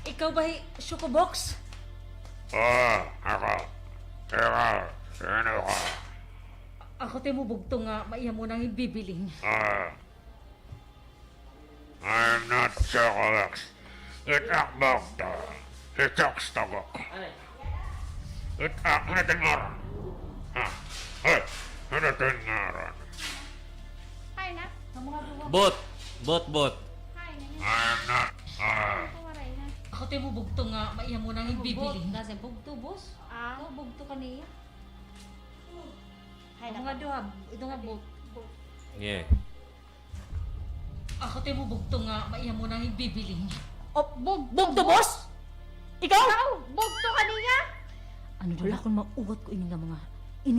Speaker 6: Ikaw ba Choco Box?
Speaker 10: Ako. Ikaw, sino ka?
Speaker 6: Ako tayo mo bugto nga, maiya mo nang ibibiling.
Speaker 10: I'm not Chocolux. Itak bakta. Itak stagok. Itak natingaran. Ay, natingaran.
Speaker 9: Hi na.
Speaker 8: Bot!
Speaker 9: Hi na.
Speaker 10: I'm not,
Speaker 9: Kumaray na.
Speaker 6: Ako tayo mo bugto nga, maiya mo nang ibibiling.
Speaker 3: Nasa bugto, boss. Bugto ka niya. Hay
Speaker 6: Ito nga doha, ito nga bug.
Speaker 8: Yeah.
Speaker 6: Ako tayo mo bugto nga, maiya mo nang ibibiling.
Speaker 3: Bugto, boss? Ikaw?
Speaker 9: Bugto ka niya?
Speaker 6: Ano dala kung mauwat ko ini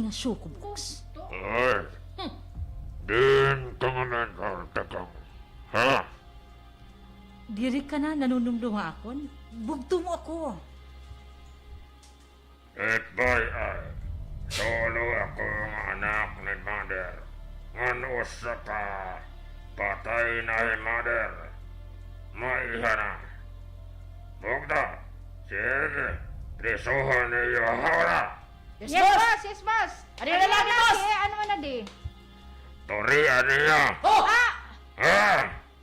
Speaker 6: nga Choco Box?
Speaker 10: ay. Din kanganan ka takang. Ha?
Speaker 6: Diri ka na, nanunumdum nga akon. Bugto mo ako.
Speaker 10: Itbay ay. Solo ako ang anak ni mother. Ano sa ka? Patay na si mother. Maiha na. Bugda. Sige. Prisuhan niyo ahora.
Speaker 9: Yes, boss. Yes, boss.
Speaker 3: Ano na lang, boss?
Speaker 9: Ano man na di?
Speaker 10: Torian niya.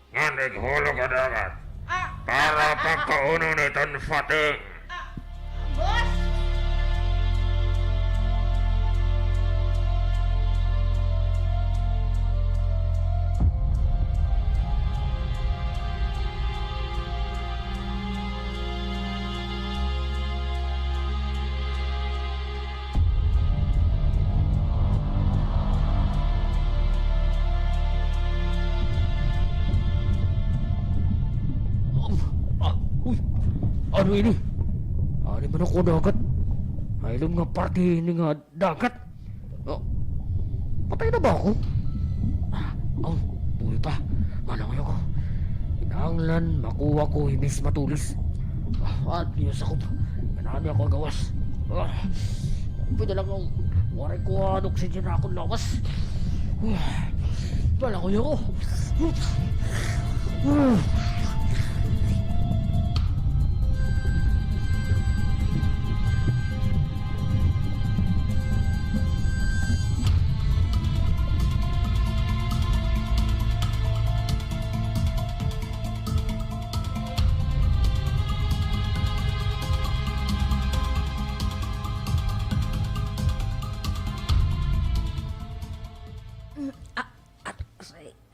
Speaker 10: Nga naghulo ka dagat. Para pagkauno ni Tanfating.
Speaker 9: Boss!
Speaker 2: Uy! Ano ini? man ako dagat. Ailom nga parte ni nga dagat. Oh, patay na ba ako? Oh, buhay pa. Malangoy ako. Kinahanglan makuha ko yung Miss Matulis. At niyos ako. Ganaan ako gawas. Pwede lang akong waray ko ang oxygen na akong lawas. Malangoy ako.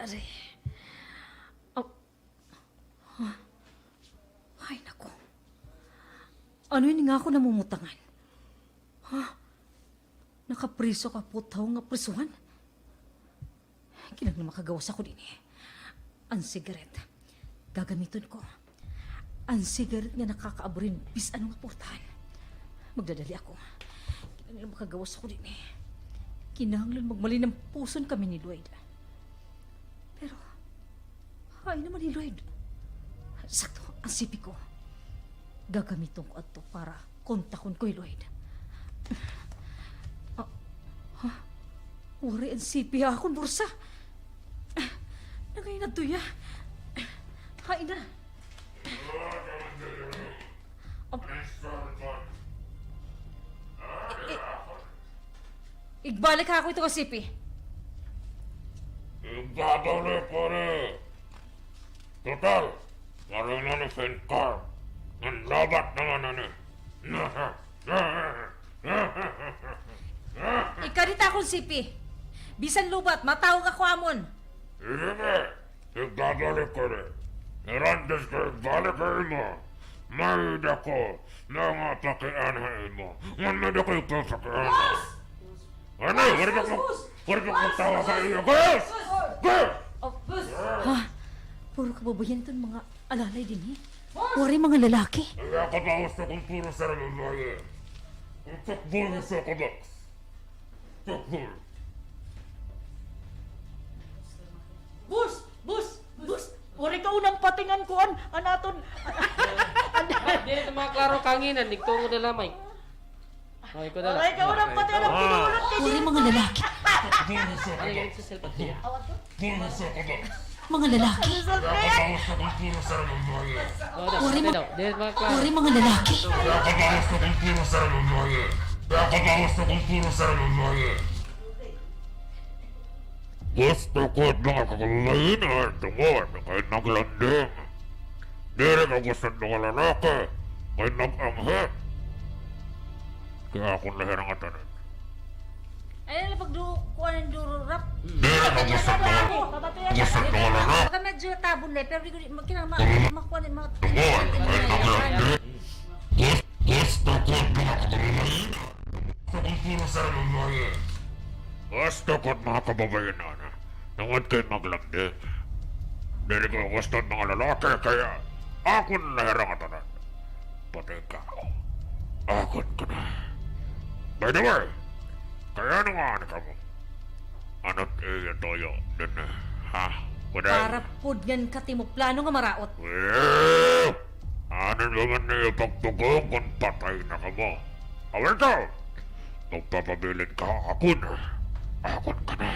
Speaker 6: Aray. Oh. Huh? Ay, naku. Ano yun nga ako namumutangan? Nakapriso ka po tao nga prisuhan? Kinang na makagawas ako din eh. Ang sigaret. Gagamiton ko. Ang sigaret nga nakakaaburin bis ano nga portahan. Magdadali ako. Kinang na makagawas ako din eh. Kinahanglan magmali ng puson kami ni Lloyd. Pero, ay naman ni Lloyd. Sakto, ang sipi ko. Gagamiton ko ato para kontakon ko ni Lloyd. Uri ang sipi akong bursa. Nagay na tuya. Hain na. Igbalik ako ito ka sipi.
Speaker 10: Ibabalik ko rin. Total, naroon na ni Fincar. Ang labat naman na ni.
Speaker 6: Ikarita akong sipi. Bisan lubat, matawag ako amon.
Speaker 10: Sige, ibabalik ko rin. Narandas ko ibalik ko mo. Mayroon ako na nga pakianahin mo. Ngamit ako ipapakianahin. Ano? Wala ko tawa sa iyo. Gus! Gus!
Speaker 6: Puro kababayan itong mga alalay din eh. Wari mga lalaki.
Speaker 10: Kaya ka ba gusto kong puro sa babae? Ang takbol mo sa kabak. Takbol.
Speaker 6: Bus! Bus! Bus! Wari ka unang patingan ko anaton.
Speaker 2: Di na mga klaro kanginan, nagtungo na lamay. Ay, ko na lang.
Speaker 6: Wari ka unang patingan ang pinulot ka din. Mga lalaki.
Speaker 2: Ano yung sa cellphone niya?
Speaker 10: Puro sa kabak.
Speaker 6: Mga lalaki.
Speaker 10: Kaya ka ba gusto kong puro sa babae?
Speaker 2: Wari mga klaro.
Speaker 6: Wari mga lalaki.
Speaker 10: Kaya ka ba gusto kong puro sa babae? Kaya ka ba gusto kong puro sa babae? Gusto ko at mga kakalain at tungod kahit naglanding. Di rin ka gusto ng mga lalaki kahit nag-anghit. Kaya akong lahir ang atanan.
Speaker 6: Ay, pagdukuan ng dururap.
Speaker 10: Di rin ka gusto ng mga lalaki.
Speaker 6: Baka medyo tabon na, pero di ko makuha ng mga...
Speaker 10: Tungod kahit naglanding. Gusto ko at mga kakalain. Gusto kong puro sa babae. Gusto ko at mga kababayan na nangod kayo maglanding. Dili ko gusto ng mga lalaki kaya ako na lahirang atanan. Patay ka ako. Akon ko na. By the way, kaya nung ano ka mo? Ano't iya toyo din ha?
Speaker 6: Para pudyan ka timo plano nga maraot.
Speaker 10: Well, ano naman na ipagtugong kung patay na ka mo? Awal ka! Magpapabilin ka akon. Akon ka na.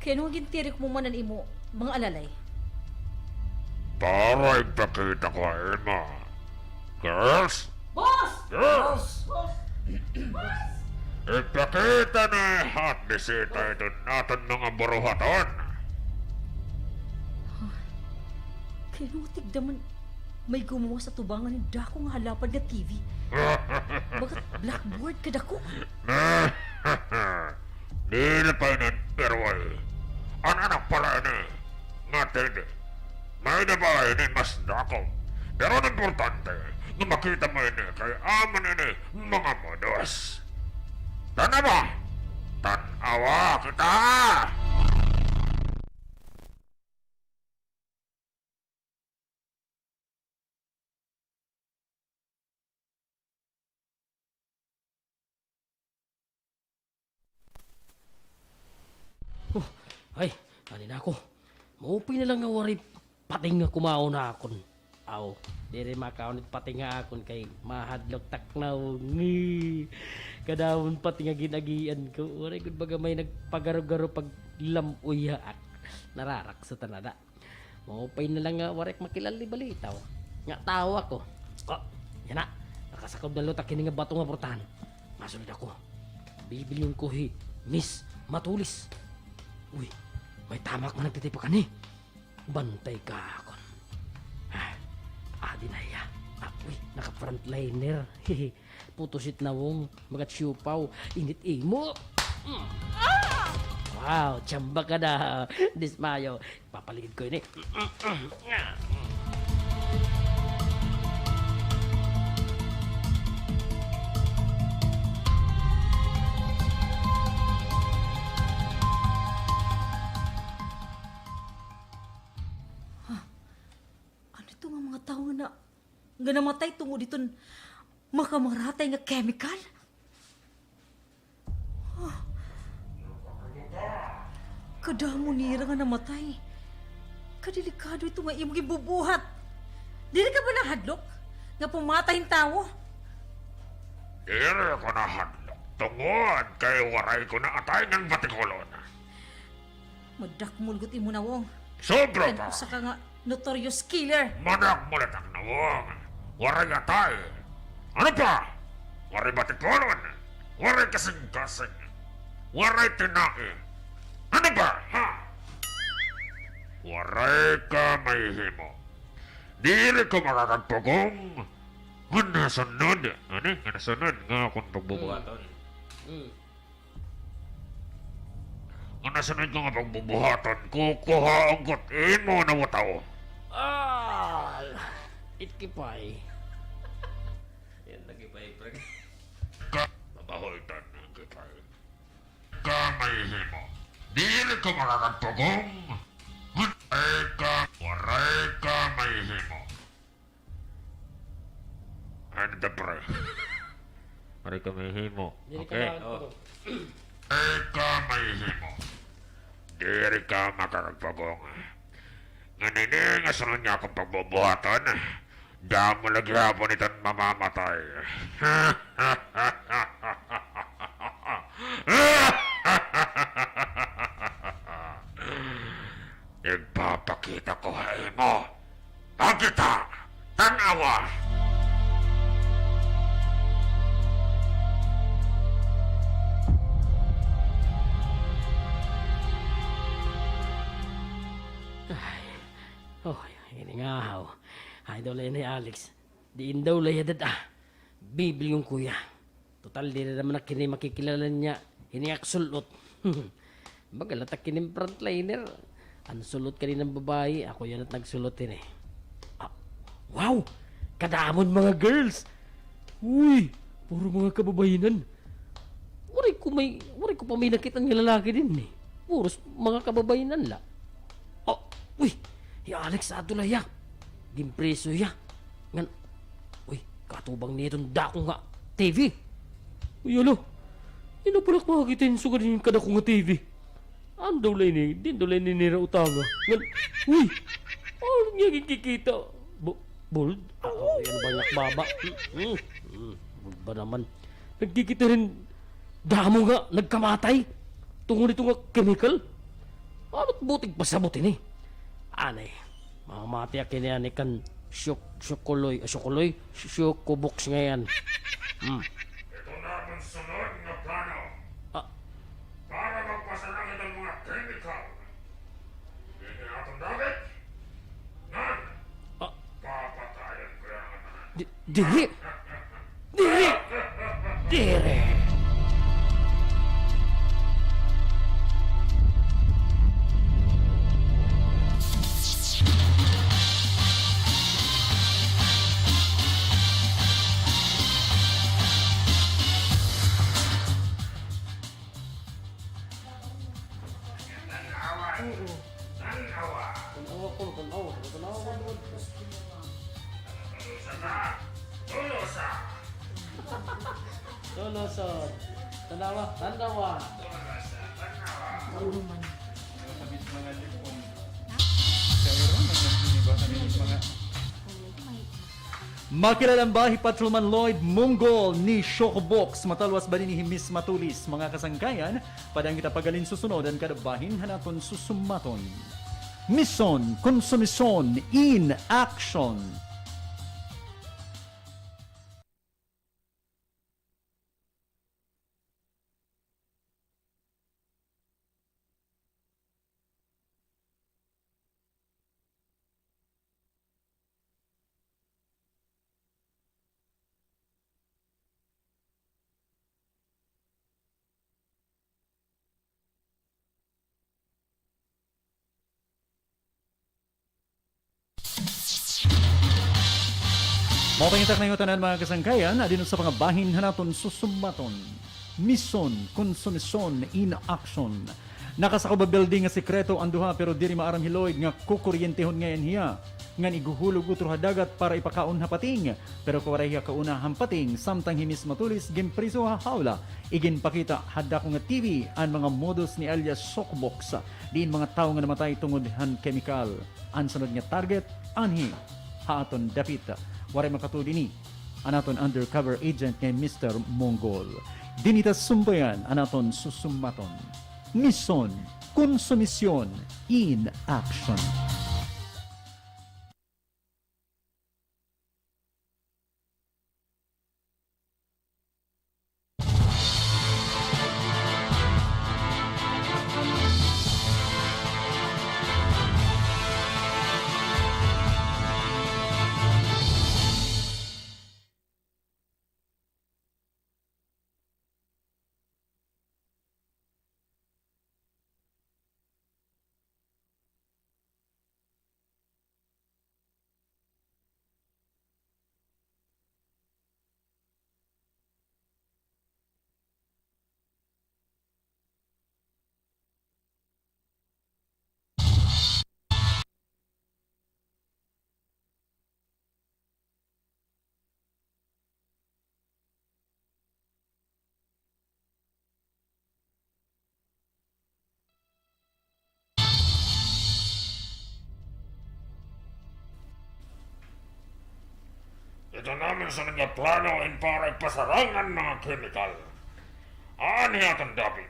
Speaker 6: Kaya nung gintirik mo manan imo, mga alalay.
Speaker 10: Para ipakita ko Emma. Girls?
Speaker 6: Boss!
Speaker 10: Girls! Ipakita na hot bisita ito natin mga baruhaton.
Speaker 6: Kaya nung tigdaman, may gumawa sa tubangan ng dako nga halapan nga TV. Bagat blackboard ka dako.
Speaker 10: Di na pa yun, pero ang anak pala na, natin, may nabahay na mas dako. Pero ang importante, na makita mo yun kay aman yun mga modos. Tana ba? Tanawa kita!
Speaker 2: Ay, ani na ako. Maupay na lang nga wari pating nga kumao na akon. Aw, di rin makaunit pating nga akon kay mahadlok taknaw. Ngi. Kadawon pati nga ginagian ko. Waray gud baga may nagpagaro-garo pag lamuyaak. Nararak sa tanada. Maupay na lang nga waray makilali balitaw. Nga tao ako. Oh, yan na. Nakasakob na lutak kini nga bato nga portahan. Masunod ako. Bibilyon ko Miss Matulis. Uy, may tamak man nagtitipakan ni. Bantay ka ako. Adi na iya. Uy, naka-frontliner. Putusit na wong, magat siupaw, init imo. Wow, tsamba ka na. Dismayo. Papaligid ko ini.
Speaker 6: Ano ito nga mga tao nga namatay tungod dito makamaratay nga chemical? Kadamo nira nga namatay. Kadelikado ito nga imong ibubuhat. Dili ka ba nahadlok? Nga pumatay ang tao?
Speaker 10: Dili ko na hadlok. Tungod kay waray ko na atay ng batikolon.
Speaker 6: Madakmul gut imo na wong.
Speaker 10: Sobra
Speaker 6: Kan
Speaker 10: pa.
Speaker 6: usa ka nga notorious killer.
Speaker 10: Manak mulat ang nawang. Waray atay. Ano pa? Waray batikolon. Waray kasing-kasing. Waray tinae. Ano ba, ha? Waray ka may himo. Dili ko makakagpugong. Ang nasunod. Ano? Ang nasunod nga akong pagbubuhaton. Ang nasunod ko nga pagbubuhaton. Kukuha ang gutin mo na wataw.
Speaker 2: Itkipay. Yan, nagipay, prag.
Speaker 10: Mabahoitan ang gipay. Ka may himo. Dili ko makakagpugong. Waray ka may himo. Ano da pre? Waray ka may himo. Okay. Waray ka may himo. Dili ka makakagpugong. Nganini nga sunod niya akong pagbubuhatan. Damo lagi hapon itong mamamatay. Ipapakita ko mo. Pagkita! Tanawa!
Speaker 2: Oh, ini nga haw. Idol ni Alex. Diin daw layadad Bibli yung kuya. Total, di na naman na kini makikilala niya. Hiniyak sulot. Bagalatak kini frontliner. Ang sulot ka rin ng babae. Ako yan at nagsulot din eh. Wow! Kadamon mga girls! Uy! Puro mga kababainan. Wari ko pa may nakita ng lalaki din eh. Puros mga kababainan la. Uy! Ya Alex adula ya. Gimpreso ya. Ngan. Uy, katubang nitong dako nga TV. Uy, alo. Ino pala makakita yung suga din kada ko nga TV. Ano daw lang ni? Din daw lang ni nira utanga. Ngan. Uy! Ano niya kikikita? Bold? Yan ba baba? Bold ba naman? Nagkikita rin damo nga nagkamatay. Tungod ito nga chemical. Ano't butig pasabutin eh. Anay, mamati akin yan ikan syukuloy, syukubox ngayon.
Speaker 10: Ito na ang sunod na plano. Para magpasanangin ang mga chemical. Hindi atong dagat. Nan! Papatayan ko yan ang mga.
Speaker 2: Diri! Toloson. Tanawa.
Speaker 6: Puro man.
Speaker 4: mga lipon. Sa Iran, ba kami mga... Makilalang bahi Patrolman Lloyd Monggol ni Shockbox matalwas ba ni Miss Matulis mga kasangkayan padang kita pagalin susunod ang kadabahin hanaton susumaton. Mission Konsumison in Action. Mga pangitak na yung tanan mga kasangkayan, adino sa pangabahin hanaton susumaton. Mission Konsumison in Action. Nakasako ba building nga sekreto ang duha pero diri maaram hiloy nga kukuryentehon ngayon hiya. Ngan iguhulog utro hadagat para ipakaon hapating. Pero kawaray hiya kauna hampating samtang himis matulis gimpriso ha hawla. Igin pakita hada ko nga TV ang mga modus ni alias Shockbox. Diin mga tao nga namatay tungod han chemical. Ang sunod nga target, anhi. Haaton dapita. Waray makatuli ni anaton undercover agent kay Mr. Monggol. Dinita sumbayan anaton susumaton. Mission Konsumisyon in Action.
Speaker 10: Ito namin sa mga plano in para ipasarangan mga chemical. Ani atong David.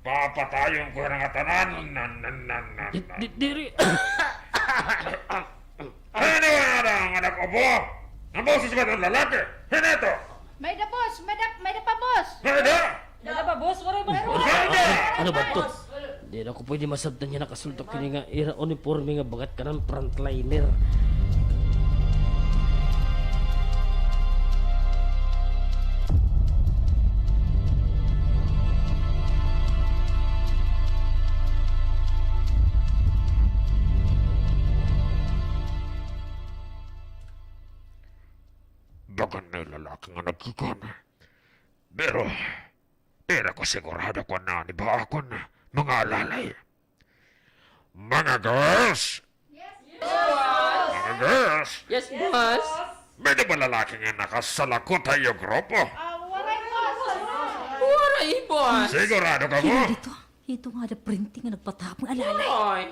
Speaker 10: Papatayon ko ng atanan.
Speaker 2: Diri.
Speaker 10: Ano nga ang anak ko po? Ang boses ba ng lalaki? Hineto!
Speaker 9: May da boss, may da pa boss.
Speaker 10: Hede!
Speaker 6: Dala ba, boss? Waray ba?
Speaker 2: Ano ba to? Di na ako pwede masabdan niya nakasultok kini nga ira uniforme nga bagat ka ng frontliner.
Speaker 10: Bagan may lalaki nga nagkikon. Pero, ko sigurado ko na ni ba ako na mga alalay. Mga girls! Mga girls!
Speaker 2: Yes, boss.
Speaker 10: May di ba lalaki nga nakasalakot tayo grupo?
Speaker 9: Waray boss.
Speaker 2: Waray, boss.
Speaker 10: Sigurado ka mo?
Speaker 6: Dito, ito nga na printing nga nagpatapang alalay.
Speaker 2: Ay.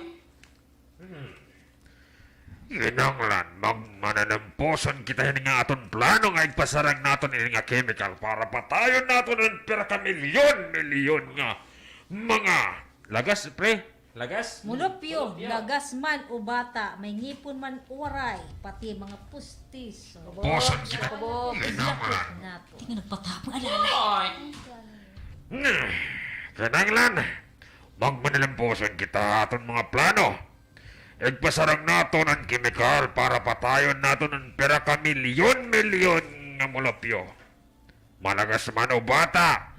Speaker 10: Ginanglan, magmananamposan kita yun nga aton plano nga ipasarang naton yun nga chemical para patayon naton ng pera ka milyon nga mga lagas, pre? Lagas?
Speaker 6: Mulupyo, lagas man o bata, may ngipon man uwaray, pati mga pustis.
Speaker 10: Posan kita. Ginanglan.
Speaker 6: Tingnan nagpatapang alalay.
Speaker 10: Ginanglan, magmananamposan kita aton mga plano. Igpasarang nato ng chemical para patayon nato ng pera ka milyon nga mulapyo. Malagas man o bata,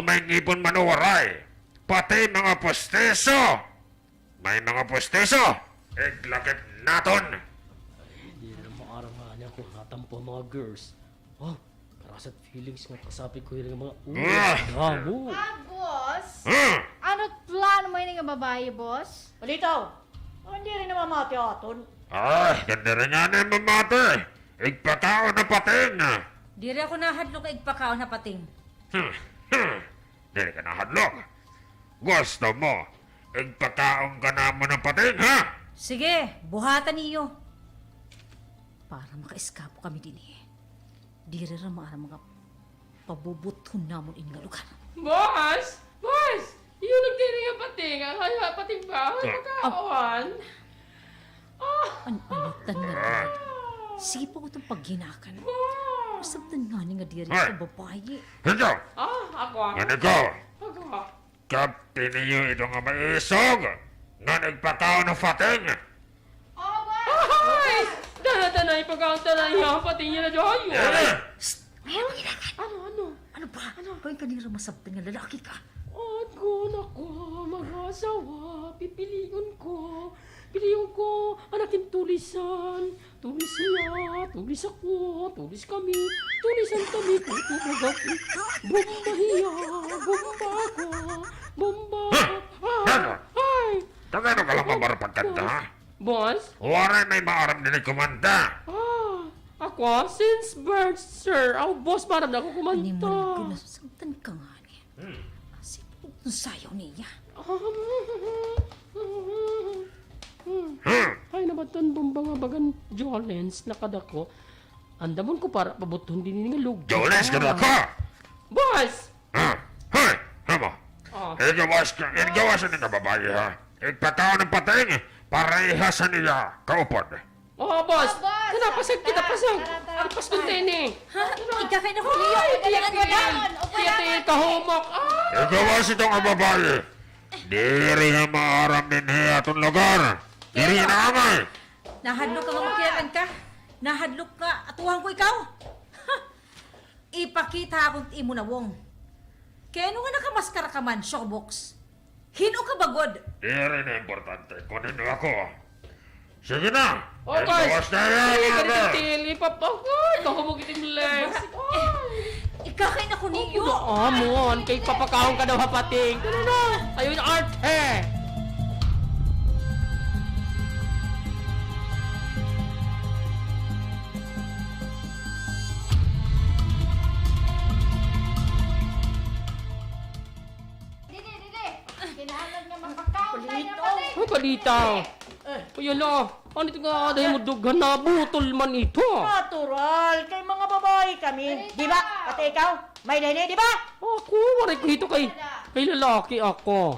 Speaker 10: may ngipon man o waray, pati mga posteso. May mga posteso, iglakit naton.
Speaker 2: Di na maarang nga niya kung natampo mga girls. Oh, karasat feelings nga kasapi ko yung mga gago.
Speaker 9: Boss.
Speaker 10: Hmm?
Speaker 9: Ano't plano mo yun nga babae, boss?
Speaker 6: Palitaw, hindi rin namamati aton.
Speaker 10: Ay, ganda rin nga na yung mamate. Igpatao na pating.
Speaker 6: Diri ako nahadlo kay igpakaon na pating.
Speaker 10: Dili ka nahadlok. Gusto mo, Igpakaon ka naman ng pating, ha?
Speaker 6: Sige, buhatan niyo. Para makaiskapo kami din eh. Di rin mga pabubuton namon in nga lugar.
Speaker 2: Boss! Boss! Yung nagtiri nga pating, ang pating ba? Magkakawan.
Speaker 6: Ano-anutan nga din. Sige pa ko itong pagginakan. Masabtan nga ni nga di rin
Speaker 10: Ay.
Speaker 6: sa babae.
Speaker 10: Ito!
Speaker 2: Ako.
Speaker 10: Ano ko?
Speaker 2: Ako.
Speaker 10: Kapti niyo ito nga maisog nga nagpakaon ng pating.
Speaker 9: Oh, boss!
Speaker 2: Ay! Dana-danay pagkaunta niya, pating niya na dyan. Ano?
Speaker 6: Ano ba? Kaya kanira masabtan nga lalaki ka.
Speaker 2: Ako, nako, mag-asawa, pipiliin ko. Piliin ko, anakin tulisan. Tulis niya, tulis ako, tulis kami. Tulisan kami, tutulog ako. Bomba hiya, bomba ako, bomba ako.
Speaker 10: Ano?
Speaker 2: Ay!
Speaker 10: Tagano ka lang mamarapagkanta, ha?
Speaker 2: Boss?
Speaker 10: Waray may maaram din kumanta.
Speaker 2: Ako, since birth, sir. Boss, parang na ako
Speaker 6: Ani
Speaker 2: kumanta.
Speaker 6: mo lang nasasabtan ka nga ni. Sige po itong sayaw niya.
Speaker 2: Ay, nabatan bomba nga bagan Jolens nakadako. Andamon ko para pabuton din nga lug.
Speaker 10: Jones ka na ka!
Speaker 2: Boss!
Speaker 10: Ha? Hay! Hama!
Speaker 2: Ah.
Speaker 10: Igawas ni nga babae, ha? Igpakaon ng pating para ihasan niya kaupod.
Speaker 2: Oh, boss!
Speaker 9: Oh, boss!
Speaker 2: Kinapasag, kinapasag!
Speaker 9: Tara, tara.
Speaker 2: Ang paskong tene!
Speaker 6: Ha? Ika kayo na ko niyo.
Speaker 2: Ay,
Speaker 9: Kailangan mo doon. Upo
Speaker 2: tiyatil
Speaker 9: naman.
Speaker 2: kahumok! Ah!
Speaker 10: Igawas itong ang babae. Diri nga maaram din niya itong lugar. Diri na amay.
Speaker 6: Nahadlok ka nga makiyakan ka. Nahadlok ka. Atuhan ko ikaw. Ha! Ipakita akong imo na wong. Kaya nung nga nakamaskara ka man, showbox. Hino ka bagod.
Speaker 10: Diri na importante. Kunin ako. Sige na.
Speaker 2: Oh, boss!
Speaker 10: Igawas na yan,
Speaker 2: Ay,
Speaker 10: mga.
Speaker 2: kanitil! Ipapakoy! Kahumok iting legs!
Speaker 6: Ika kayo na ko niyo.
Speaker 2: Amon, kay papakaon ka daw hapating. Ano na? Ayun, art, eh!
Speaker 9: Didi. Kinahalan nga mapakaon tayo ng pating.
Speaker 2: Ay, balitaw. Ayan na. Ano ito nga dahil mo dughan na butol man ito.
Speaker 3: Natural, kay mga babae kami. Di ba? Pati ikaw, may nene, di ba?
Speaker 2: Ako, waray ko ito kay lalaki ako.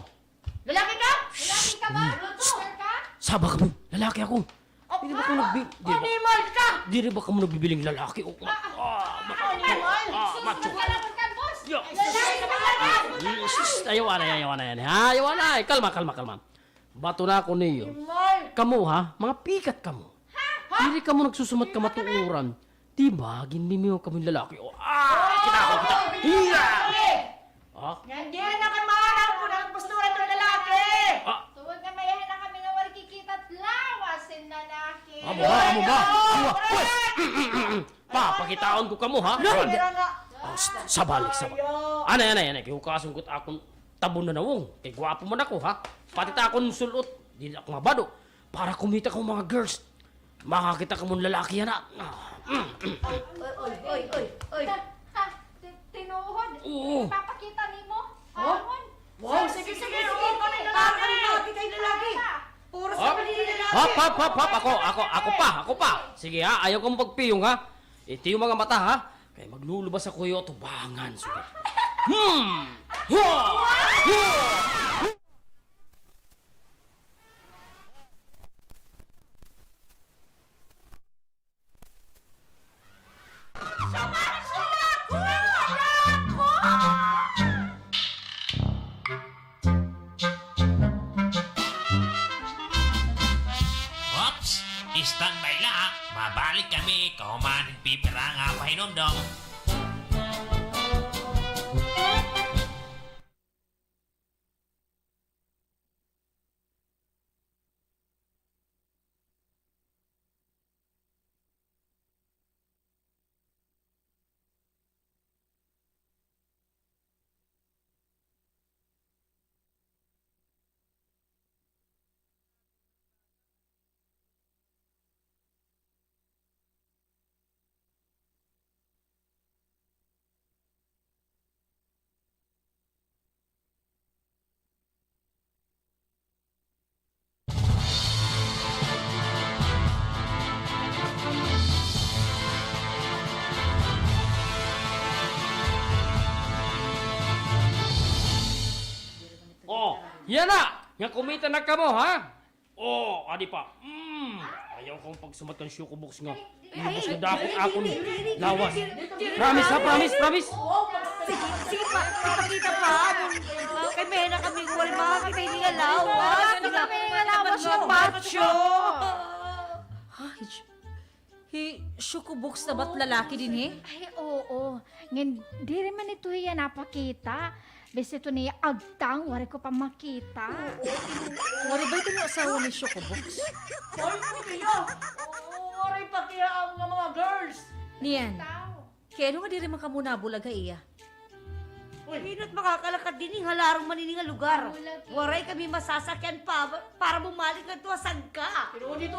Speaker 3: Lalaki ka?
Speaker 9: Lalaki ka ba? Sure ka?
Speaker 2: Saba ka mo, lalaki ako. Di ba ka
Speaker 3: Animal ka!
Speaker 2: ba ka mo nagbibiling lalaki? Oh,
Speaker 3: Animal!
Speaker 2: macho.
Speaker 9: Susunod ka, boss!
Speaker 2: Yo.
Speaker 9: Lalaki ka ba?
Speaker 2: Sus, ayawan na yan. Ha, ayawan na. Kalma. Bato na ako niyo.
Speaker 3: Animal!
Speaker 2: Kamu ha, mga pikat kamo. Hindi kamo nagsusumat ka matuuran. Diba, ginimiw kami lalaki. Kita. Hiya!
Speaker 3: Hindi na kay maharang ko ng posturan ng lalaki!
Speaker 9: Tuwag na mayahan na kami nga wala kikita at lawasin lalaki.
Speaker 2: Amo ba? Pwes! Pakitaon ko kamo ha.
Speaker 3: Kaya nga,
Speaker 2: Sabalik. Ana. Kihukason ko't akong tabon na nawong. Kay gwapo man ako ha. Pati ta akong sulot. Di na ako mabado. Para kumita ko mga girls. Makakita ka mong lalaki yan ha.
Speaker 3: Oy!
Speaker 9: Tinuhod.
Speaker 2: Oo.
Speaker 9: Ipapakita ni mo. Hamon.
Speaker 3: Wow, sige, oo, kami lalaki kay lalaki! Puro sa kanila lalaki!
Speaker 2: Hop. Ako pa. Sige ha, ayaw kong pagpiyong ha. Ito yung mga mata ha. Kaya maglulubas ako yung tubangan. Sugat.
Speaker 11: Ops! Standby lang. Mabalik kami. Kaumanin pipira nga pahinumdom.
Speaker 2: Yan na! Nga kumita na ka mo, ha? Oh, adi pa. Ayaw kong pagsumat ng Chocobox nga. Ibos na dako akong lawas. Promise ha, promise.
Speaker 6: Sige pa, ipakita pa. Kay Mena kami wal makakita hindi nga lawas.
Speaker 9: Ano kami lawas yung
Speaker 6: macho? Chocobox na ba't lalaki din eh?
Speaker 9: Ay, oo. Ngayon, di rin man ito yan napakita. Bes ito niya agtang, wari ko pa makita.
Speaker 6: Wari ba ito yung asawa ni Chocobox?
Speaker 3: Oray pa kaya ang mga girls.
Speaker 6: Niyan, kaya ano nga di rin makamuna bulaga iya?
Speaker 3: Hinot makakalakad din yung halarong manining nga lugar. Waray kami masasakyan pa para bumalik na ito asagka.
Speaker 2: Pero dito,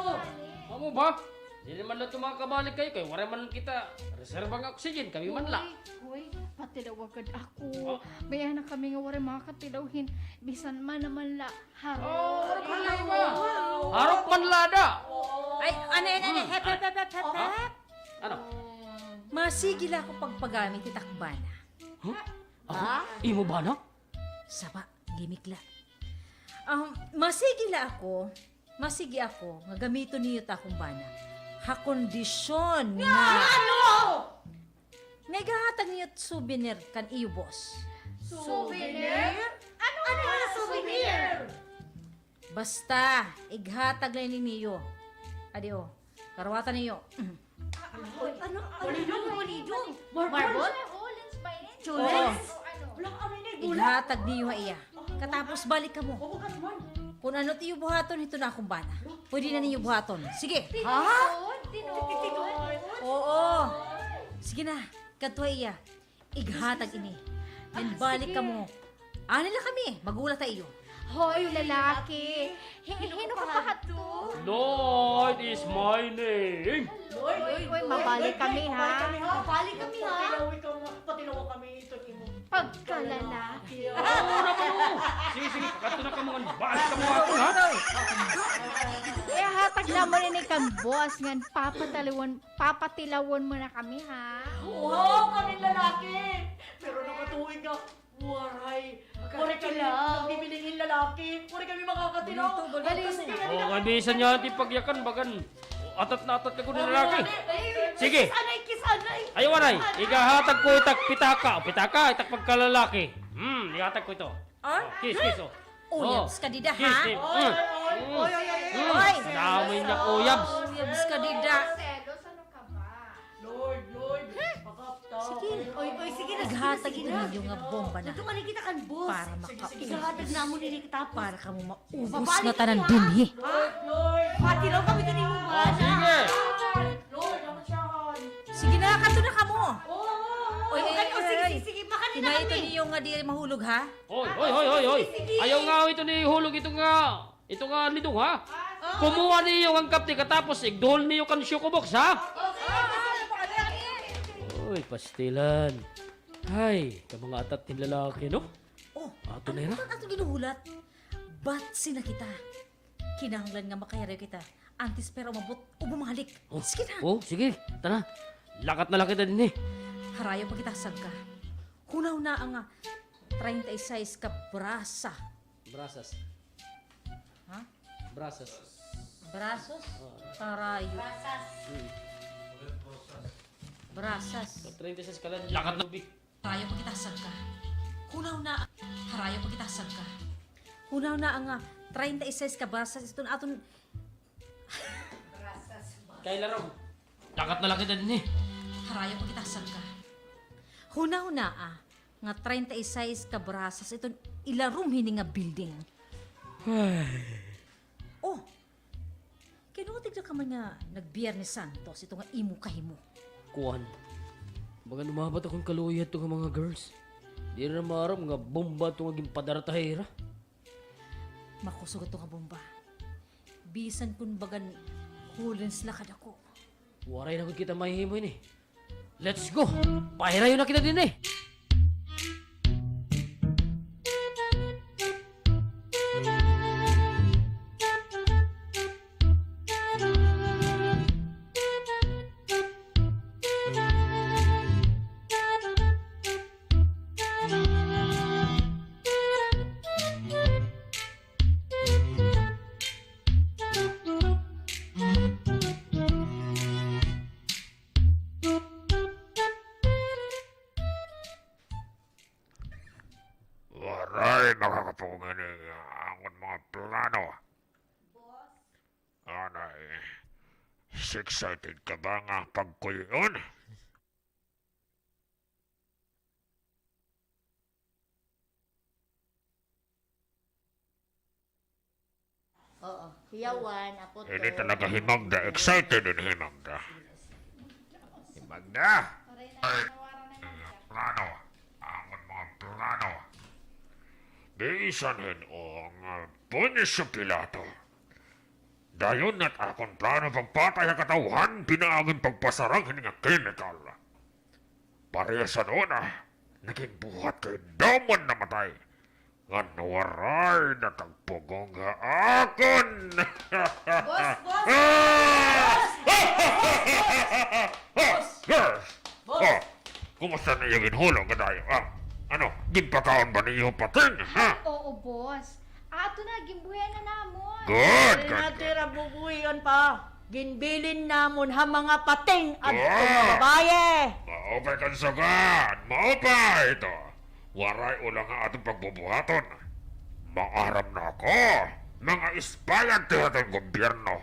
Speaker 2: amo ba? Di naman na tumakabalik kayo, kay wala man kita reservang oxygen, kami man lang.
Speaker 9: Hoy, patilawagad ako. Bayan na kami nga wari makatilawhin. Bisan man naman la. Harap.
Speaker 2: Harap man lada!
Speaker 6: Ay, hep.
Speaker 2: Ano?
Speaker 6: Masigila ako pagpagamit ni Takbana.
Speaker 2: Imo ba na?
Speaker 6: Saba, gimikla. Masigi ako, nga gamito niyo ta akong bana. Hakondisyon na...
Speaker 3: Ano?
Speaker 6: Nga gahatag niyo souvenir kan iyo, boss.
Speaker 9: Souvenir? Ano na souvenir?
Speaker 6: Basta, ighatag lang niyo. Adio, karawatan niyo.
Speaker 3: Ano yun?
Speaker 9: Marble? Olens ba yun?
Speaker 3: Chules?
Speaker 6: Ighatag niyo iya. Katapos balik ka mo. Kung ano tiyo buhaton, ito na akong bana. Pwede na niyo buhaton. Sige.
Speaker 9: Tinod?
Speaker 6: Oo. Sige na, katwa iya. Ighatag ini. And balik ka mo. Ano lang kami, magulat tayo.
Speaker 9: Hoy, lalaki. Hino ka pa hato?
Speaker 2: Lloyd is my name.
Speaker 9: Hoy, mabalik kami ha.
Speaker 3: Balik kami ha. Patinawa kami ito mo.
Speaker 9: Pagkalalaki.
Speaker 2: Sige, kato na ka mga balik ka mo ako, ha?
Speaker 9: Eh, hatag naman ni kang boss ngan papatilawon mo na kami ha.
Speaker 3: Wow, kami lalaki. Pero nakatuwing ka, waray kami nagbibilingin lalaki. Waray kami makakatinaw.
Speaker 2: O, kandisan niya natin pagyakan, bagan. Atat na atat ka ko ng lalaki. Sige.
Speaker 3: Kisanay.
Speaker 2: Ayaw, waray. Igahatag ko itak pitaka. Pitaka, itak pagkalalaki. Ihatag ko ito. Kiss, oh.
Speaker 6: Uyabs ka dida,
Speaker 2: Kiss,
Speaker 6: ha?
Speaker 2: Tim.
Speaker 6: Oy!
Speaker 2: Damay niya, uyabs.
Speaker 6: Uyabs ka dida.
Speaker 9: Selos, ano ka ba?
Speaker 3: Lord, pakapta.
Speaker 6: Sige.
Speaker 3: Oy, sige na.
Speaker 6: Ighatag ito ninyo nga bomba na.
Speaker 3: Ito manikita kan boss.
Speaker 6: Para makaubos.
Speaker 3: Igahatag na mo nilikita.
Speaker 6: Para ka mo maubos na tanan dinhi.
Speaker 3: Lord, patinaw kami ito ni mo ba?
Speaker 2: Sige.
Speaker 3: Lord, naman siya.
Speaker 6: Sige na, kato na ka mo. Oy,
Speaker 3: Sige, makanina
Speaker 6: Ina ito
Speaker 3: kami.
Speaker 6: niyo nga di mahulog, ha?
Speaker 2: Hoy. Ayaw nga ito ni hulog ito nga lidong, ha? Kumuha niyo ang kapti katapos igdol niyo kan Chocobox, ha? Uy, pastilan. Hay, ka mga atat ng lalaki, no?
Speaker 6: Oh,
Speaker 2: Ato na yun, ha?
Speaker 6: ato ginuhulat. Ba't sina kita? Kinahanglan nga makayari kita. Antes pero mabot o bumalik. Sige na.
Speaker 2: Oh, sige. Tara. Lakat na lakit na din, eh.
Speaker 6: Harayo pa kita sagka. Hunaw na ang 36 ka brasa.
Speaker 2: Brasas.
Speaker 6: Ha?
Speaker 2: Brasas.
Speaker 6: Brasos? Harayo. Brasas.
Speaker 2: 36 ka lang. Lakat na, bi.
Speaker 6: Harayo pa kita sagka. Hunaw na. Harayo pa kita sagka. Hunaw na ang 36 ka brasas. Ito na aton.
Speaker 2: Kay larong. Lakat na lakit na din, eh.
Speaker 6: Harayo pa kita sagka. Hunaw na nga 36 ka brasas. Ito ilarum hini nga building. Oh, kinutig na ka man nga nagbiyernes Santos. Ito nga imo kahimo.
Speaker 2: Kuan. Baga numabat akong kaluyat itong mga girls. Di na maram nga bomba itong aging padaratahira.
Speaker 6: Makusog ito nga bomba. Bisan kun bagan hulens lakad ako.
Speaker 2: Waray na kung kita mahihimo yun, eh. Let's go! Pahirayo na kita din, eh.
Speaker 10: Aray, nakakapungan ang mga plano.
Speaker 9: Boss?
Speaker 10: Anay, excited ka ba nga pagkuyon?
Speaker 3: Oo, hiyawan, ako to.
Speaker 10: Hindi talaga himagda, excited din himagda. Himagda!
Speaker 9: Aray na, nawaran na yan.
Speaker 10: Plano, ang mga plano. Biisanin o ang Poncio Pilato. Dayon at akong plano pagpatay ang katauhan, pinaagin pagpasarang hininga chemical. Pareha sa doon naging buhat kay damon na matay. Nga nawaray na tagpugong akon.
Speaker 3: Boss!
Speaker 10: Yes! Oh, kumusta na yung inhulong ka tayo? Ano, ginpakaon ba niyo pating, ha?
Speaker 9: Oo, boss. Ato na, gimbuyan na namon.
Speaker 10: Good,
Speaker 3: Dili
Speaker 10: good,
Speaker 3: na
Speaker 10: good.
Speaker 3: tira bubuyan pa. Ginbilin namon ha mga pating at
Speaker 10: Ah!
Speaker 3: mga babaye.
Speaker 10: Maupay kan sugan! Maupay ito! Waray ulang nga atong pagbubuhaton. Maaram na ako, mga isbayad ti atong gobyerno.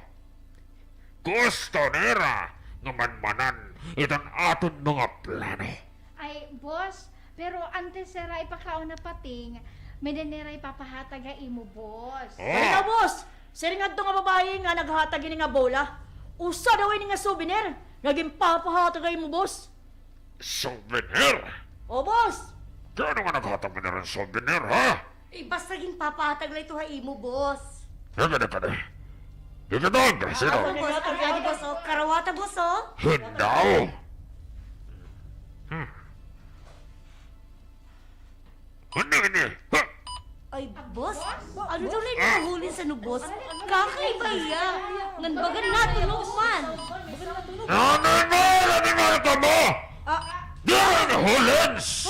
Speaker 10: Gusto nera nga manmanan itan aton mga plano.
Speaker 9: Ay, boss, pero antes sira ipakaon na pating, medinera ipapahatag nga imo, boss.
Speaker 3: Kaya ka, boss! Siringad to nga babae nga naghatag ini nga bola. Usa daw ini nga souvenir. Naging papahatag kayo mo, boss.
Speaker 10: Souvenir?
Speaker 3: O, boss!
Speaker 10: Kano nga naghatag mo na rin souvenir, ha?
Speaker 3: Basta naging papahatag na ito ha imo, boss.
Speaker 10: Hika. Hika doon, Grasino.
Speaker 3: Ako, boss. Kagani, boss, o. Karawata, boss, o.
Speaker 10: Hindaw! Ano ini? Ha?
Speaker 3: Ay, boss? Ano daw na inuhuli sa nubos? Kakaiba iya. Nganbagan natin, no, man.
Speaker 10: Ano ito mo? Diyan, Hulens!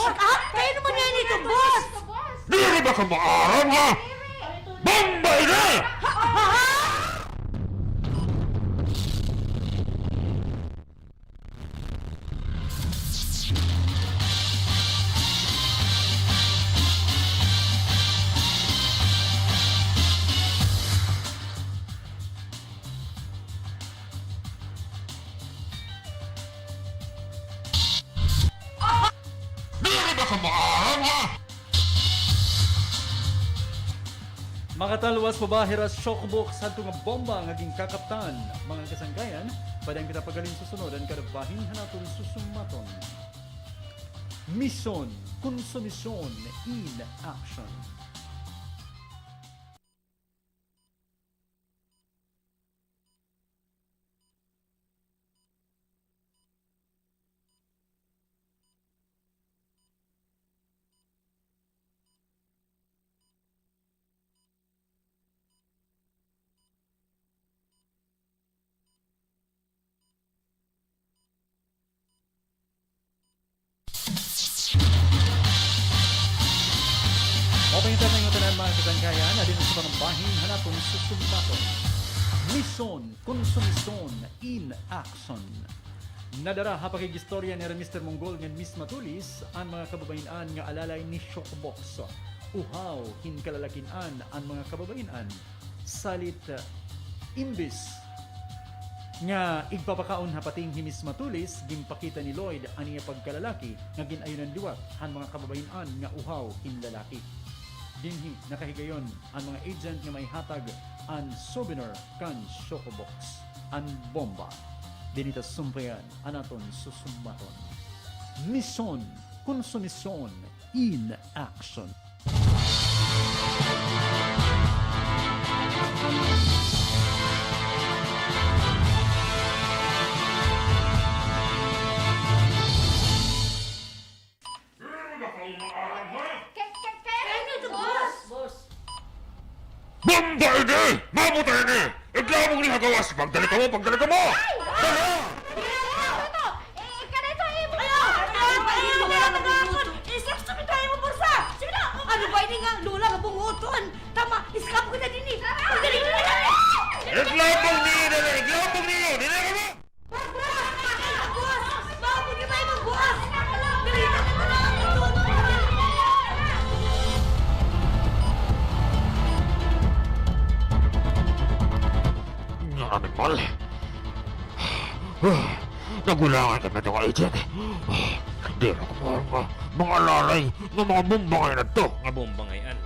Speaker 3: Kayo naman yan ito, boss!
Speaker 9: Boss!
Speaker 10: Di rin ba ka maaram, ha? Bombay na! Di rin ba ka maaram, ha?
Speaker 4: Makatalwas pabahiras shockbox sa nga bomba ang aging kakaptan. Mga kasanggayan, padang kita pagaling susunod ang karabahin hanaton susumaton. Mission, konsumisyon in action. Mapahinta sa inyo tanan mga kasangkayan na din sa mga bahin hanaton susumaton. Mission, konsumisyon in action. Nadara hapakigistorya ni Mr. Monggol ng Miss Matulis ang mga kababainan nga alalay ni Shockbox. Uhaw, hinkalalakinan ang mga kababainan. Salit imbis nga igpapakaon hapating himis Matulis, gimpakita ni Lloyd ang iya pagkalalaki nga ginayunan liwat ang mga kababainan nga uhaw hinlalaki. Dinhi nakahigayon ang mga agent nga may hatag ang souvenir kan Shockbox, ang bomba. Dinita sumpayan anaton susumaton. Mission, konsumisyon in action.
Speaker 9: Kaya nito, boss!
Speaker 3: Boss!
Speaker 10: Bombay ni! Mamutay ni! Iglabong ni hagawas! Pagdali ka mo! Dala!
Speaker 9: Kanito, imo!
Speaker 3: Ano ba ini nga? Lula nga bunguton! Tama! Iskap ko na din eh! Pagdali ko na yan!
Speaker 10: Iglabong ni! Iglabong ni! Dala ka mo!
Speaker 3: Boss! Bago niyo ba yung boss? Dali na naman ako doon!
Speaker 10: Mal. Nagulangan kami ng agent. Di na ko mga lalay ng mga bumbangay na to.
Speaker 8: Nga bombangayan.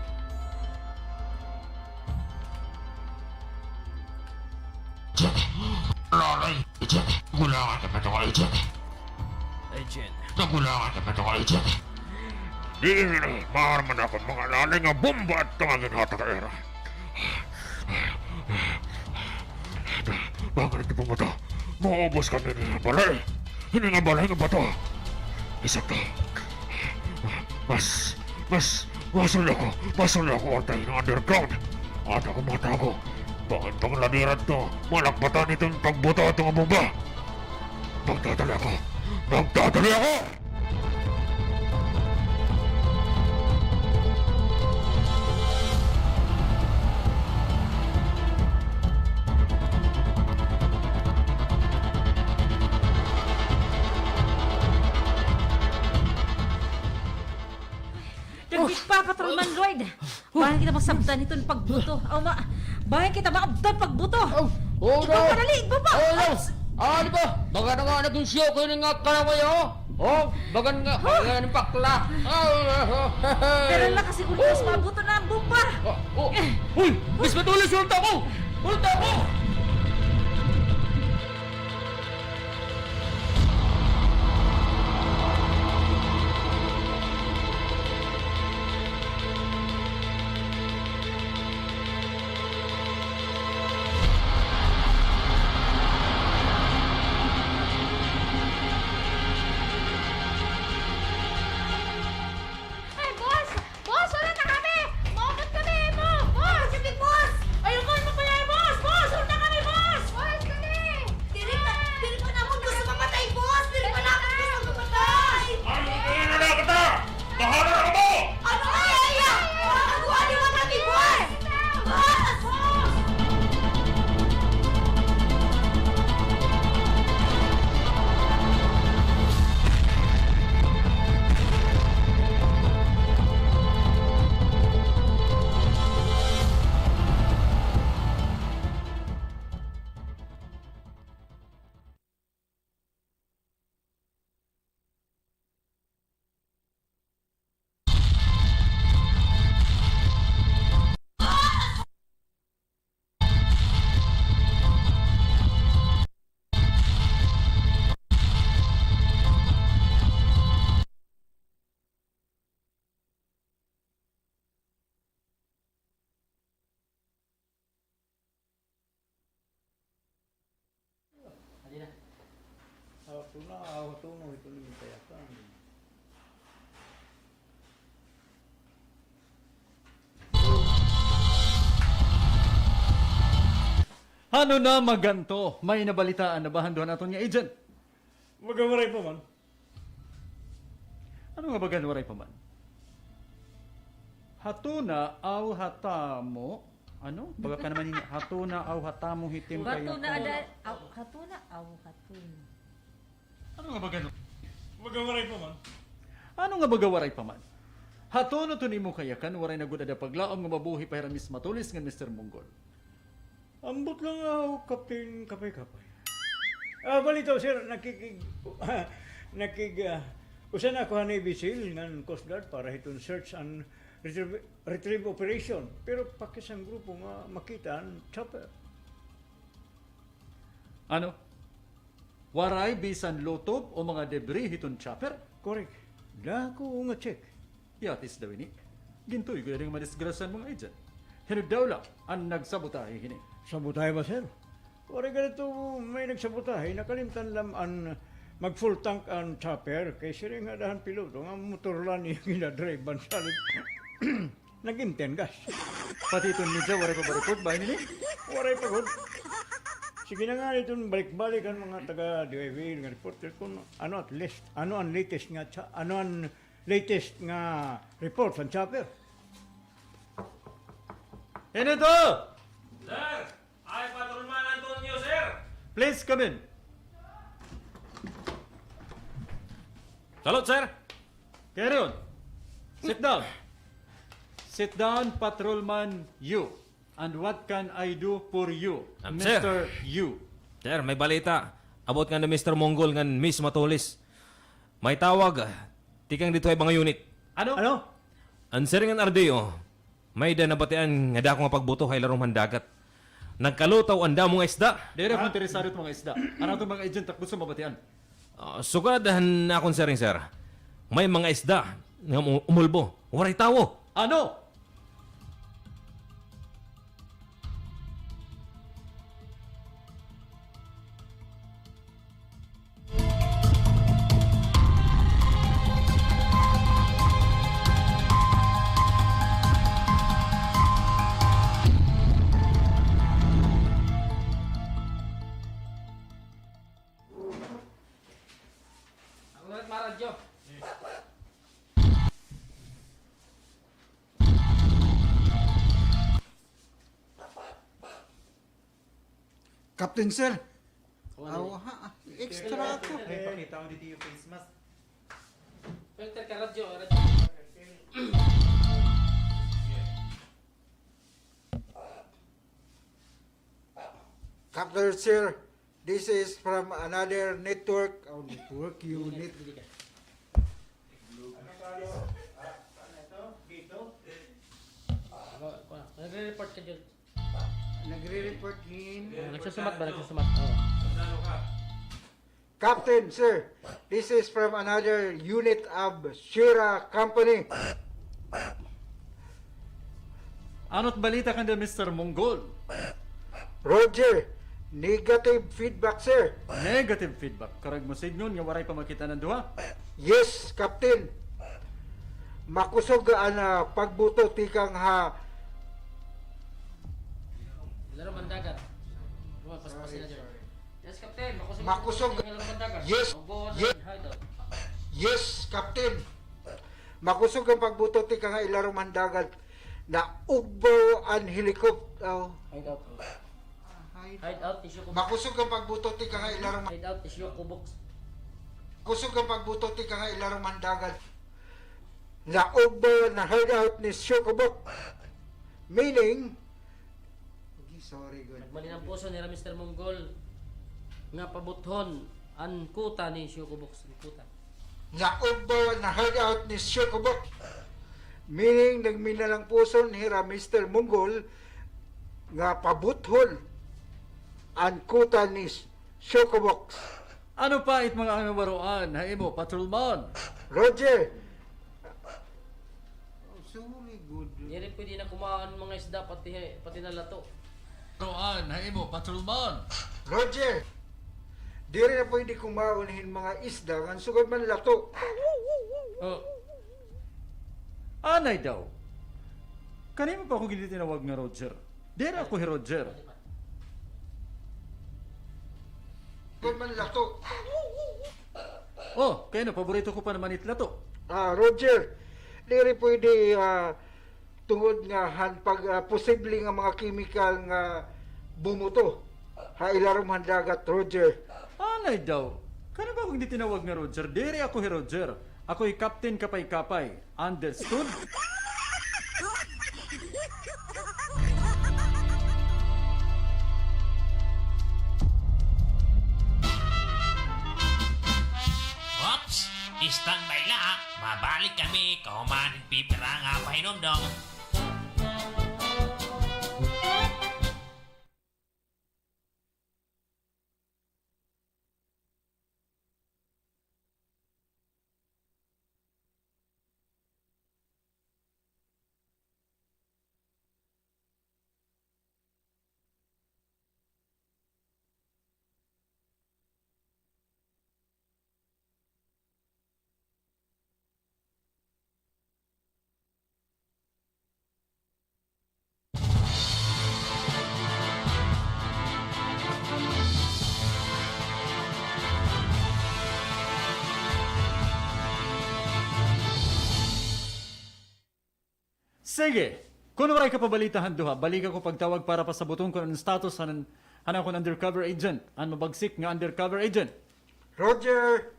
Speaker 10: Agent. Lalay. Agent. Nagulangan kami ng agent.
Speaker 8: Agent.
Speaker 10: Nagulangan kami ng agent. Di na maharman ako mga lalay nga bomba at tangagin hata ka era. Bakit ito pumunta? Maubos kami ng balay. Hindi nga balay nga bato. Isakto. Masol ako antay ng underground. At ako matago. Bakit pang ladiran to? Malakbatan itong pagbuto at mga bomba. Magdadali ako.
Speaker 6: Dagit pa, Patrolman Lloyd. Bahan kita masabdan itong pagbuto. Bahan kita maabdan pagbuto.
Speaker 2: Oh,
Speaker 6: Ikaw pa dali, baba.
Speaker 2: Di ba? Baga na nga naging siyo ko yung nga ka na kayo. Baga nga ng pakla.
Speaker 6: Pero lang kasi kung mas mabuto na ang bomba.
Speaker 2: Uy! Miss Matulis, ulta mo! Ulta mo!
Speaker 9: Ay, boss! Boss, wala na kami! Maumot kami mo! Boss! Sige, boss! Ayoko mo pala, boss! Boss, wala na kami, boss! Boss, kami! Dili pa naman gusto mamatay, boss! Dili pa naman gusto mamatay!
Speaker 10: Ano na kita? Bahala na mo!
Speaker 9: Ano nga, Yaya? Magawa niyo ba natin, boss? Boss!
Speaker 5: Ako tungo ito ng kayakan.
Speaker 4: Ano na maganto? May nabalitaan na bahan doon aton nga agent.
Speaker 5: Magawaray pa man.
Speaker 4: Ano nga bagan waray pa man? Hatuna aw hatamo. Ano? Baga ka naman yung hatuna aw hatamo hitim kayo.
Speaker 6: Hatuna ada... Hatuna? Hatuna.
Speaker 4: Ano nga bagan?
Speaker 5: Magawaray pa man.
Speaker 4: Ano nga baga waray pa man? Hatuno to nimo kayakan waray na gud ada paglaom nga mabuhi pa Miss Matulis nga Mr. Monggol.
Speaker 5: Ambot lang ako kapay-kapay. Balito sir, usan ako Navy SEAL ng Coast Guard para itong search and retrieve operation. Pero pakis ang grupo nga makita ang chopper.
Speaker 4: Ano? Waray bisan lotob o mga debris hiton chopper?
Speaker 5: Correct. Dako nga check.
Speaker 4: Yatis daw ini. Gintoy ko yung madisgrasan mga agent. Hinod daw lang ang nagsabotahe hini.
Speaker 5: Sabotahe ba sir? Wari ganito may nagsabotahe. Nakalimtan lang ang mag full tank ang chopper. Kay siya nga dahan piloto. Nga motor lang yung ginadrive ang salit. Nag-imten gas.
Speaker 4: Pati itong medya, waray pa barikod ba ini?
Speaker 5: Waray pa good. Sige na nga itong balik-balik ang mga taga-DIV nga reporter kung ano at least, ano ang latest nga report sa chopper.
Speaker 4: Ano to?
Speaker 8: Sir! Ay, Patrolman Antonio, sir!
Speaker 4: Please come in.
Speaker 8: Salud, sir!
Speaker 4: Carry on. Sit down. Sit down, Patrolman you. And what can I do for you,
Speaker 8: Sir.
Speaker 4: Mr. You?
Speaker 8: Sir, may balita. Abot nga na Mr. Monggol nga Miss Matulis. May tawag. Tikang dito ay mga unit.
Speaker 4: Ano?
Speaker 8: Ang seringan RDO, may danabatian nga dako nga pagbuto kay larong mandagat. Nagkalutaw ang damong isda.
Speaker 4: Dere akong interesado sa mga isda. Ano itong mga agent at gusto mabatian?
Speaker 8: Sugadahan na akong sering, sir. May mga isda nga umulbo. Waray tawo.
Speaker 4: Ano?
Speaker 7: Captain Sir. Extra ako. Captain Sir, this is from another network. Network unit.
Speaker 2: Nagre-report ka dyan.
Speaker 7: Nagre-report din.
Speaker 2: Nagsusumat ba? Nagsusumat.
Speaker 7: Captain Sir, this is from another unit of Shira Company.
Speaker 4: Ano't balita ka Mr. Monggol?
Speaker 7: Roger, negative feedback, sir.
Speaker 4: Negative feedback. Karag mo signon nga waray pa makita ng duha.
Speaker 7: Yes, Captain. Makusog ang pagbuto tikang ha.
Speaker 2: Laro mandagat. Pas-pasin na dyan. Yes, Captain.
Speaker 7: Makusog. Yes, yes. Yes, Captain. Makusog ang pagbuto tikang ha ilarong mandagat na ugbo ang helicopter.
Speaker 2: Hide out, issue ko.
Speaker 7: Makusog ang pagbuto tikang ha ilarong
Speaker 2: Hide out, issue ko box.
Speaker 7: kusog ang pagbuto tikang ha ilarong mandagat na ugbo na hideout ni Shokobok. Meaning, sorry, good.
Speaker 2: Nagmali ng puso nila Mr. Monggol. Nga pabuthon ang kuta ni Shoko Box. Ang kuta.
Speaker 7: Na ugbo na hideout ni Shokobok. Meaning, nagminalang puso nila Mr. Monggol nga pabuthon ang kuta ni Shokobok.
Speaker 4: Ano pa it mga waruan? Hay mo, patrolman.
Speaker 7: Roger. Sorry, good.
Speaker 2: Hindi rin pwede na kumaan mga isda pati na lato.
Speaker 4: Waruan, hay mo, patrolman.
Speaker 7: Roger. Di rin na pwede kumaunahin mga isda nga sugad man lato.
Speaker 4: Anay daw. Kanina pa ako gini tinawag nga Roger. Dere ako si Roger.
Speaker 7: Sugad man lato.
Speaker 4: Oh, kaya na, paborito ko pa naman itlato.
Speaker 7: Roger, di rin pwede tungod nga pag posible nga mga chemical nga bumuto. Ilarom handagat, Roger.
Speaker 4: Anay daw. Kanina pa ako gini tinawag nga Roger. Dere ako si Roger. Ako'y Captain Kapay-Kapay. Understood?
Speaker 11: Oops! Standby lang. Mabalik kami. Kaumanin pipira nga pahinomdom.
Speaker 4: Sige. Kung waray ka pabalitahan duha, balik ako pagtawag para pasabuton ko ng status hanan ko undercover agent. Ang mabagsik nga undercover agent.
Speaker 7: Roger!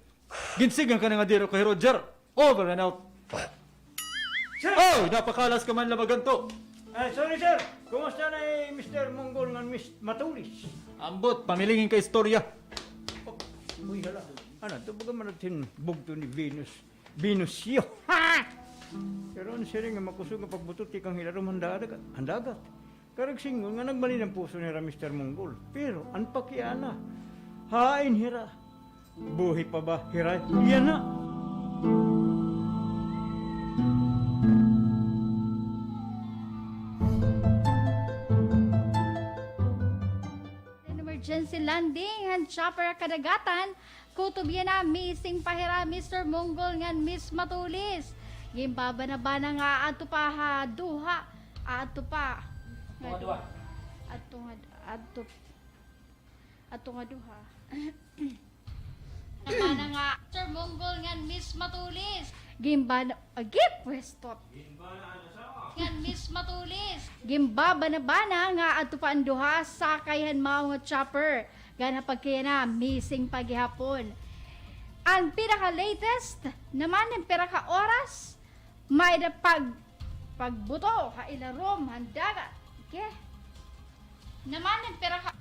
Speaker 4: Ginsigan ka na nga diro kay Roger. Over and out. Oh, napakalas ka man lamagan to.
Speaker 5: Sorry sir, kumusta na Mr. Monggol nga Miss Matulis?
Speaker 4: Ambot, pamilingin ka istorya.
Speaker 5: Uy, hala. Ano, ito baga man natin bugto ni Venus. Venusio. Ha! Pero ang siya nga makusog nga pagbutot kang hilarom handagat. Karag singon nga nagbali ng puso ni Mr. Monggol. Pero ang pakiana, hain hira. Buhi pa ba hira? Yan na.
Speaker 9: Emergency landing han chopper kadagatan kutob yan na missing pahira Mr. Monggol ngan Miss Matulis. Gimbaba-bana nga ato pa ha duha ato pa. Ato nga duha. Nabana nga Sir Monggol ngan Miss Matulis. Gimbana agip stop. Ngan Miss Matulis. Gimbaba-bana nga ato pa ang duha sakayhan mao nga chopper. Gana pagkaya na missing paghihapon. Ang pinaka-latest naman ang pinaka-oras may na pagbuto ha ilarom handagat. Okay? Naman ang pinaka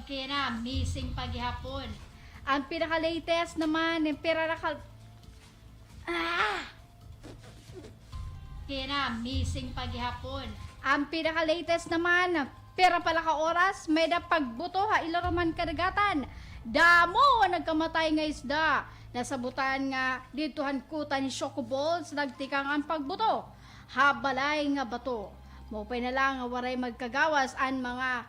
Speaker 9: kaya na missing paghihapon. Ang pinaka-latest naman ang kaya na missing paghihapon. Ang pinaka-latest naman pera pala ka oras, may na pagbuto ha ilaroman kadagatan. Damo nagkamatay nga isda. Nasabutan nga ditohan kuta ni Chocoballs nagtikang ang pagbuto. Habalay nga bato. Maupay na lang nga waray magkagawas an mga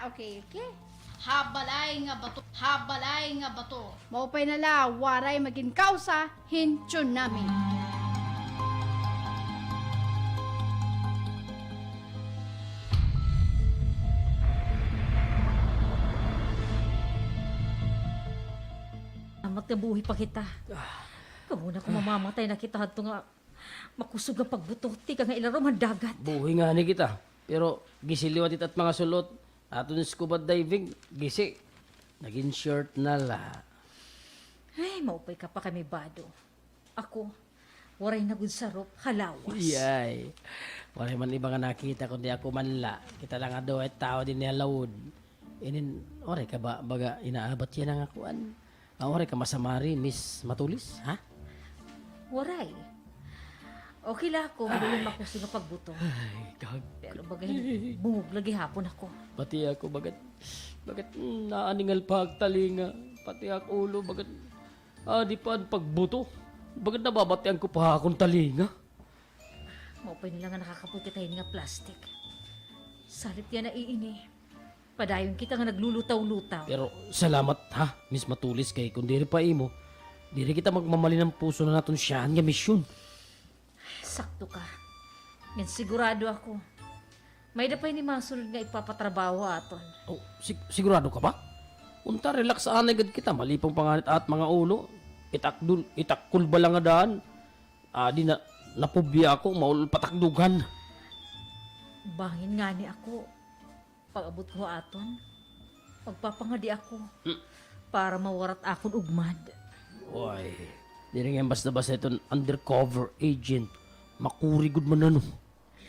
Speaker 9: okay. Habalay nga bato. Maupay na lang waray maging kausa hinchon namin.
Speaker 6: Magnabuhi pa kita. Kamuna ko mamamatay na kita hadto nga makusog ang pagbututi ka nga ilarom ang dagat.
Speaker 2: Buhay nga ni kita. Pero gisiliwat at mga sulot. Aton scuba diving, gisi. Naging short na la.
Speaker 6: Ay, maupay ka pa kami bado. Ako, waray na gud sarop, halawas.
Speaker 2: Yay. Wala man iba nga nakita kundi ako manla. Kita lang nga daw ay tao din niya lawod. Inin, oray ka ba, baga inaabat yan ang akuan. Oray ka masamari, Miss Matulis, ha?
Speaker 6: Waray. Okay lang ako, hindi makusog ang pagbuto.
Speaker 2: Ay, gag.
Speaker 6: Pero bagay, bungog lagi hapon ako.
Speaker 2: Pati ako, bagat naaningal pagtalinga. Pati ako ulo, bagat di pa ang pagbuto. Bagat nababatian ko pa akong talinga.
Speaker 6: Maupay nila nga nakakapukit tayo nga plastic. Salit yan na iini. Padayon kita nga naglulutaw-lutaw.
Speaker 2: Pero salamat ha, Miss Matulis, kay kung diri pa imo, diri kita magmamali ng puso na naton siya nga misyon.
Speaker 6: Sakto ka. Yan sigurado ako. May dapay ni masunod nga ipapatrabaho aton.
Speaker 2: Oh, sigurado ka ba? Unta, relax saan agad kita, malipong panganit at mga ulo. Itakul ba lang nga daan? Di na napubya ako, maul patakdugan.
Speaker 6: Bangin nga ni ako. Pag-abot ko aton, magpapangadi ako para mawarat akon ugmad.
Speaker 2: Uy, di rin nga basta-basta itong undercover agent. Makurigod man ano.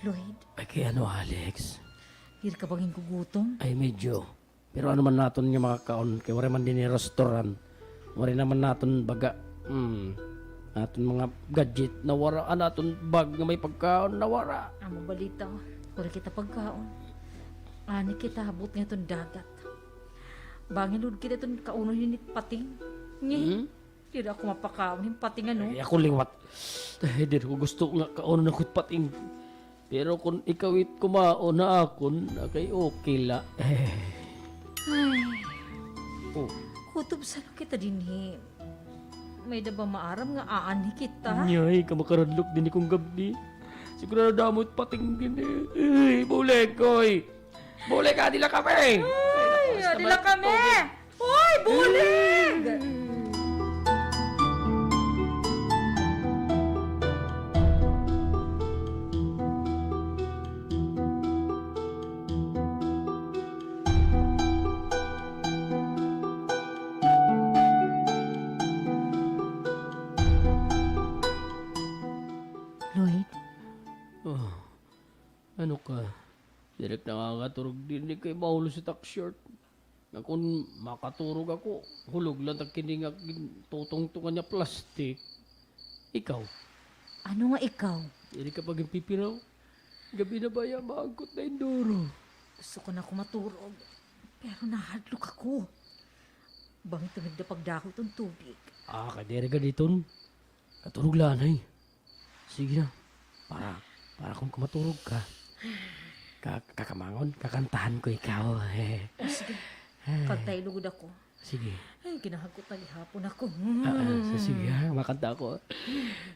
Speaker 6: Lloyd,
Speaker 2: Ay kaya ano, Alex?
Speaker 6: hindi ka bangin gugutom?
Speaker 2: Ay medyo. Pero ano man natin nga mga kaon, kaya wala man din yung restaurant. Wala naman natin baga, natin mga gadget na wara, natin bag na may pagkaon na wara.
Speaker 6: Amo balita, wala kita pagkaon. Ani kita habot nga itong dagat. Bangin lud kita itong kauno hinit pating. Ngi, hindi ako mapakaon yung pating ano.
Speaker 2: Ay ako liwat. Ay di ko gusto nga kaon na kut pating. Pero kung ikawit kumaon na akon, kay okay la.
Speaker 6: Ay,
Speaker 2: Oh.
Speaker 6: kutob sa kita dinhi. May da ba maaram nga aani kita?
Speaker 2: Nyay, kamakaradlok din ikong gabi. Siguro na damot pating din eh. Ay, buleg koy. Buleg ka, dila kami!
Speaker 6: Ay, adila kami! Hoy, bulig! Lloyd,
Speaker 2: Oh, ano ka? Direk nakakaturog din ni kay Maulo si Takshort. Nga kung makaturog ako, hulog lang ang kiningak tutong-tungan niya plastic. Ikaw,
Speaker 6: Ano nga ikaw?
Speaker 2: hindi ka pag pipiraw. Gabi na ba yan, maangkot na induro.
Speaker 6: Gusto ko na ako maturog. Pero nahadlok ako. Bangit ang nagdapagdako itong tubig.
Speaker 2: Kadere ka dito. Katurog lanay. Sige na. Para kung kumaturog ka. Kakamangon, kakantahan ko ikaw.
Speaker 6: Sige, kantay lugod ako.
Speaker 2: Sige.
Speaker 6: Ay, ginahagot na gihapon ako.
Speaker 2: Sige ha, makanta ako.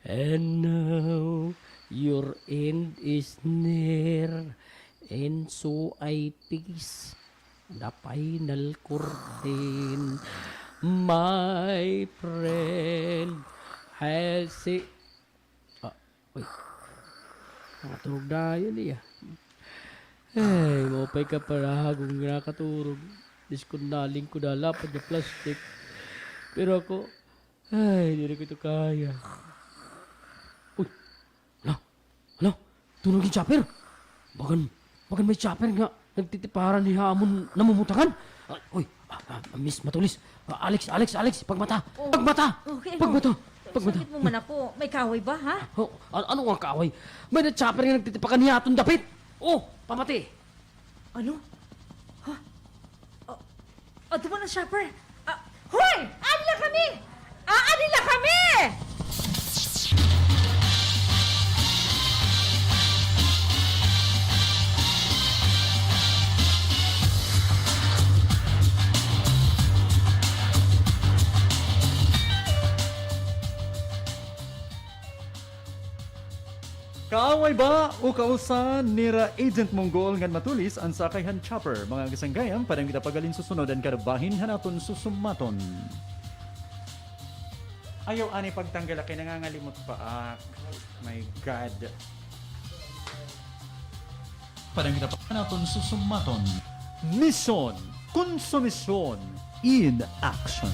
Speaker 2: And now, your end is near. And so I peace the final curtain. My friend has say... Uy. Nakaturog na yun eh. Ay, maupay ka para kung nakaturog. Diskundaling ko na lapad na plastic. Pero ako, ay, hindi na ko ito kaya. Uy, hala, tunog yung chopper. Bagan may chopper nga. Nagtitiparan ni Hamon namumutakan. Uy, Miss Matulis. Alex, pagmata. Pagmata.
Speaker 6: Okay,
Speaker 2: Pagmata.
Speaker 6: Sakit mo man ako. May kaway ba, ha?
Speaker 2: Ano nga kaaway? May na-chopper nga nagtitipakan ni Hatun dapit. Oh, pamati.
Speaker 6: Ano? Ha? Duman ang shopper. Hoy! Anila kami! Anila kami!
Speaker 4: Kaaway ba o kausan nira Agent Monggol ngan matulis ang sakayhan chopper mga kasanggayang padang kita pagalin susunod ang karabahin hanaton susumaton. Ayaw ani pagtanggal kay nangangalimot pa. My God. Padang kita hanaton susumaton. Mission, konsumisyon in action.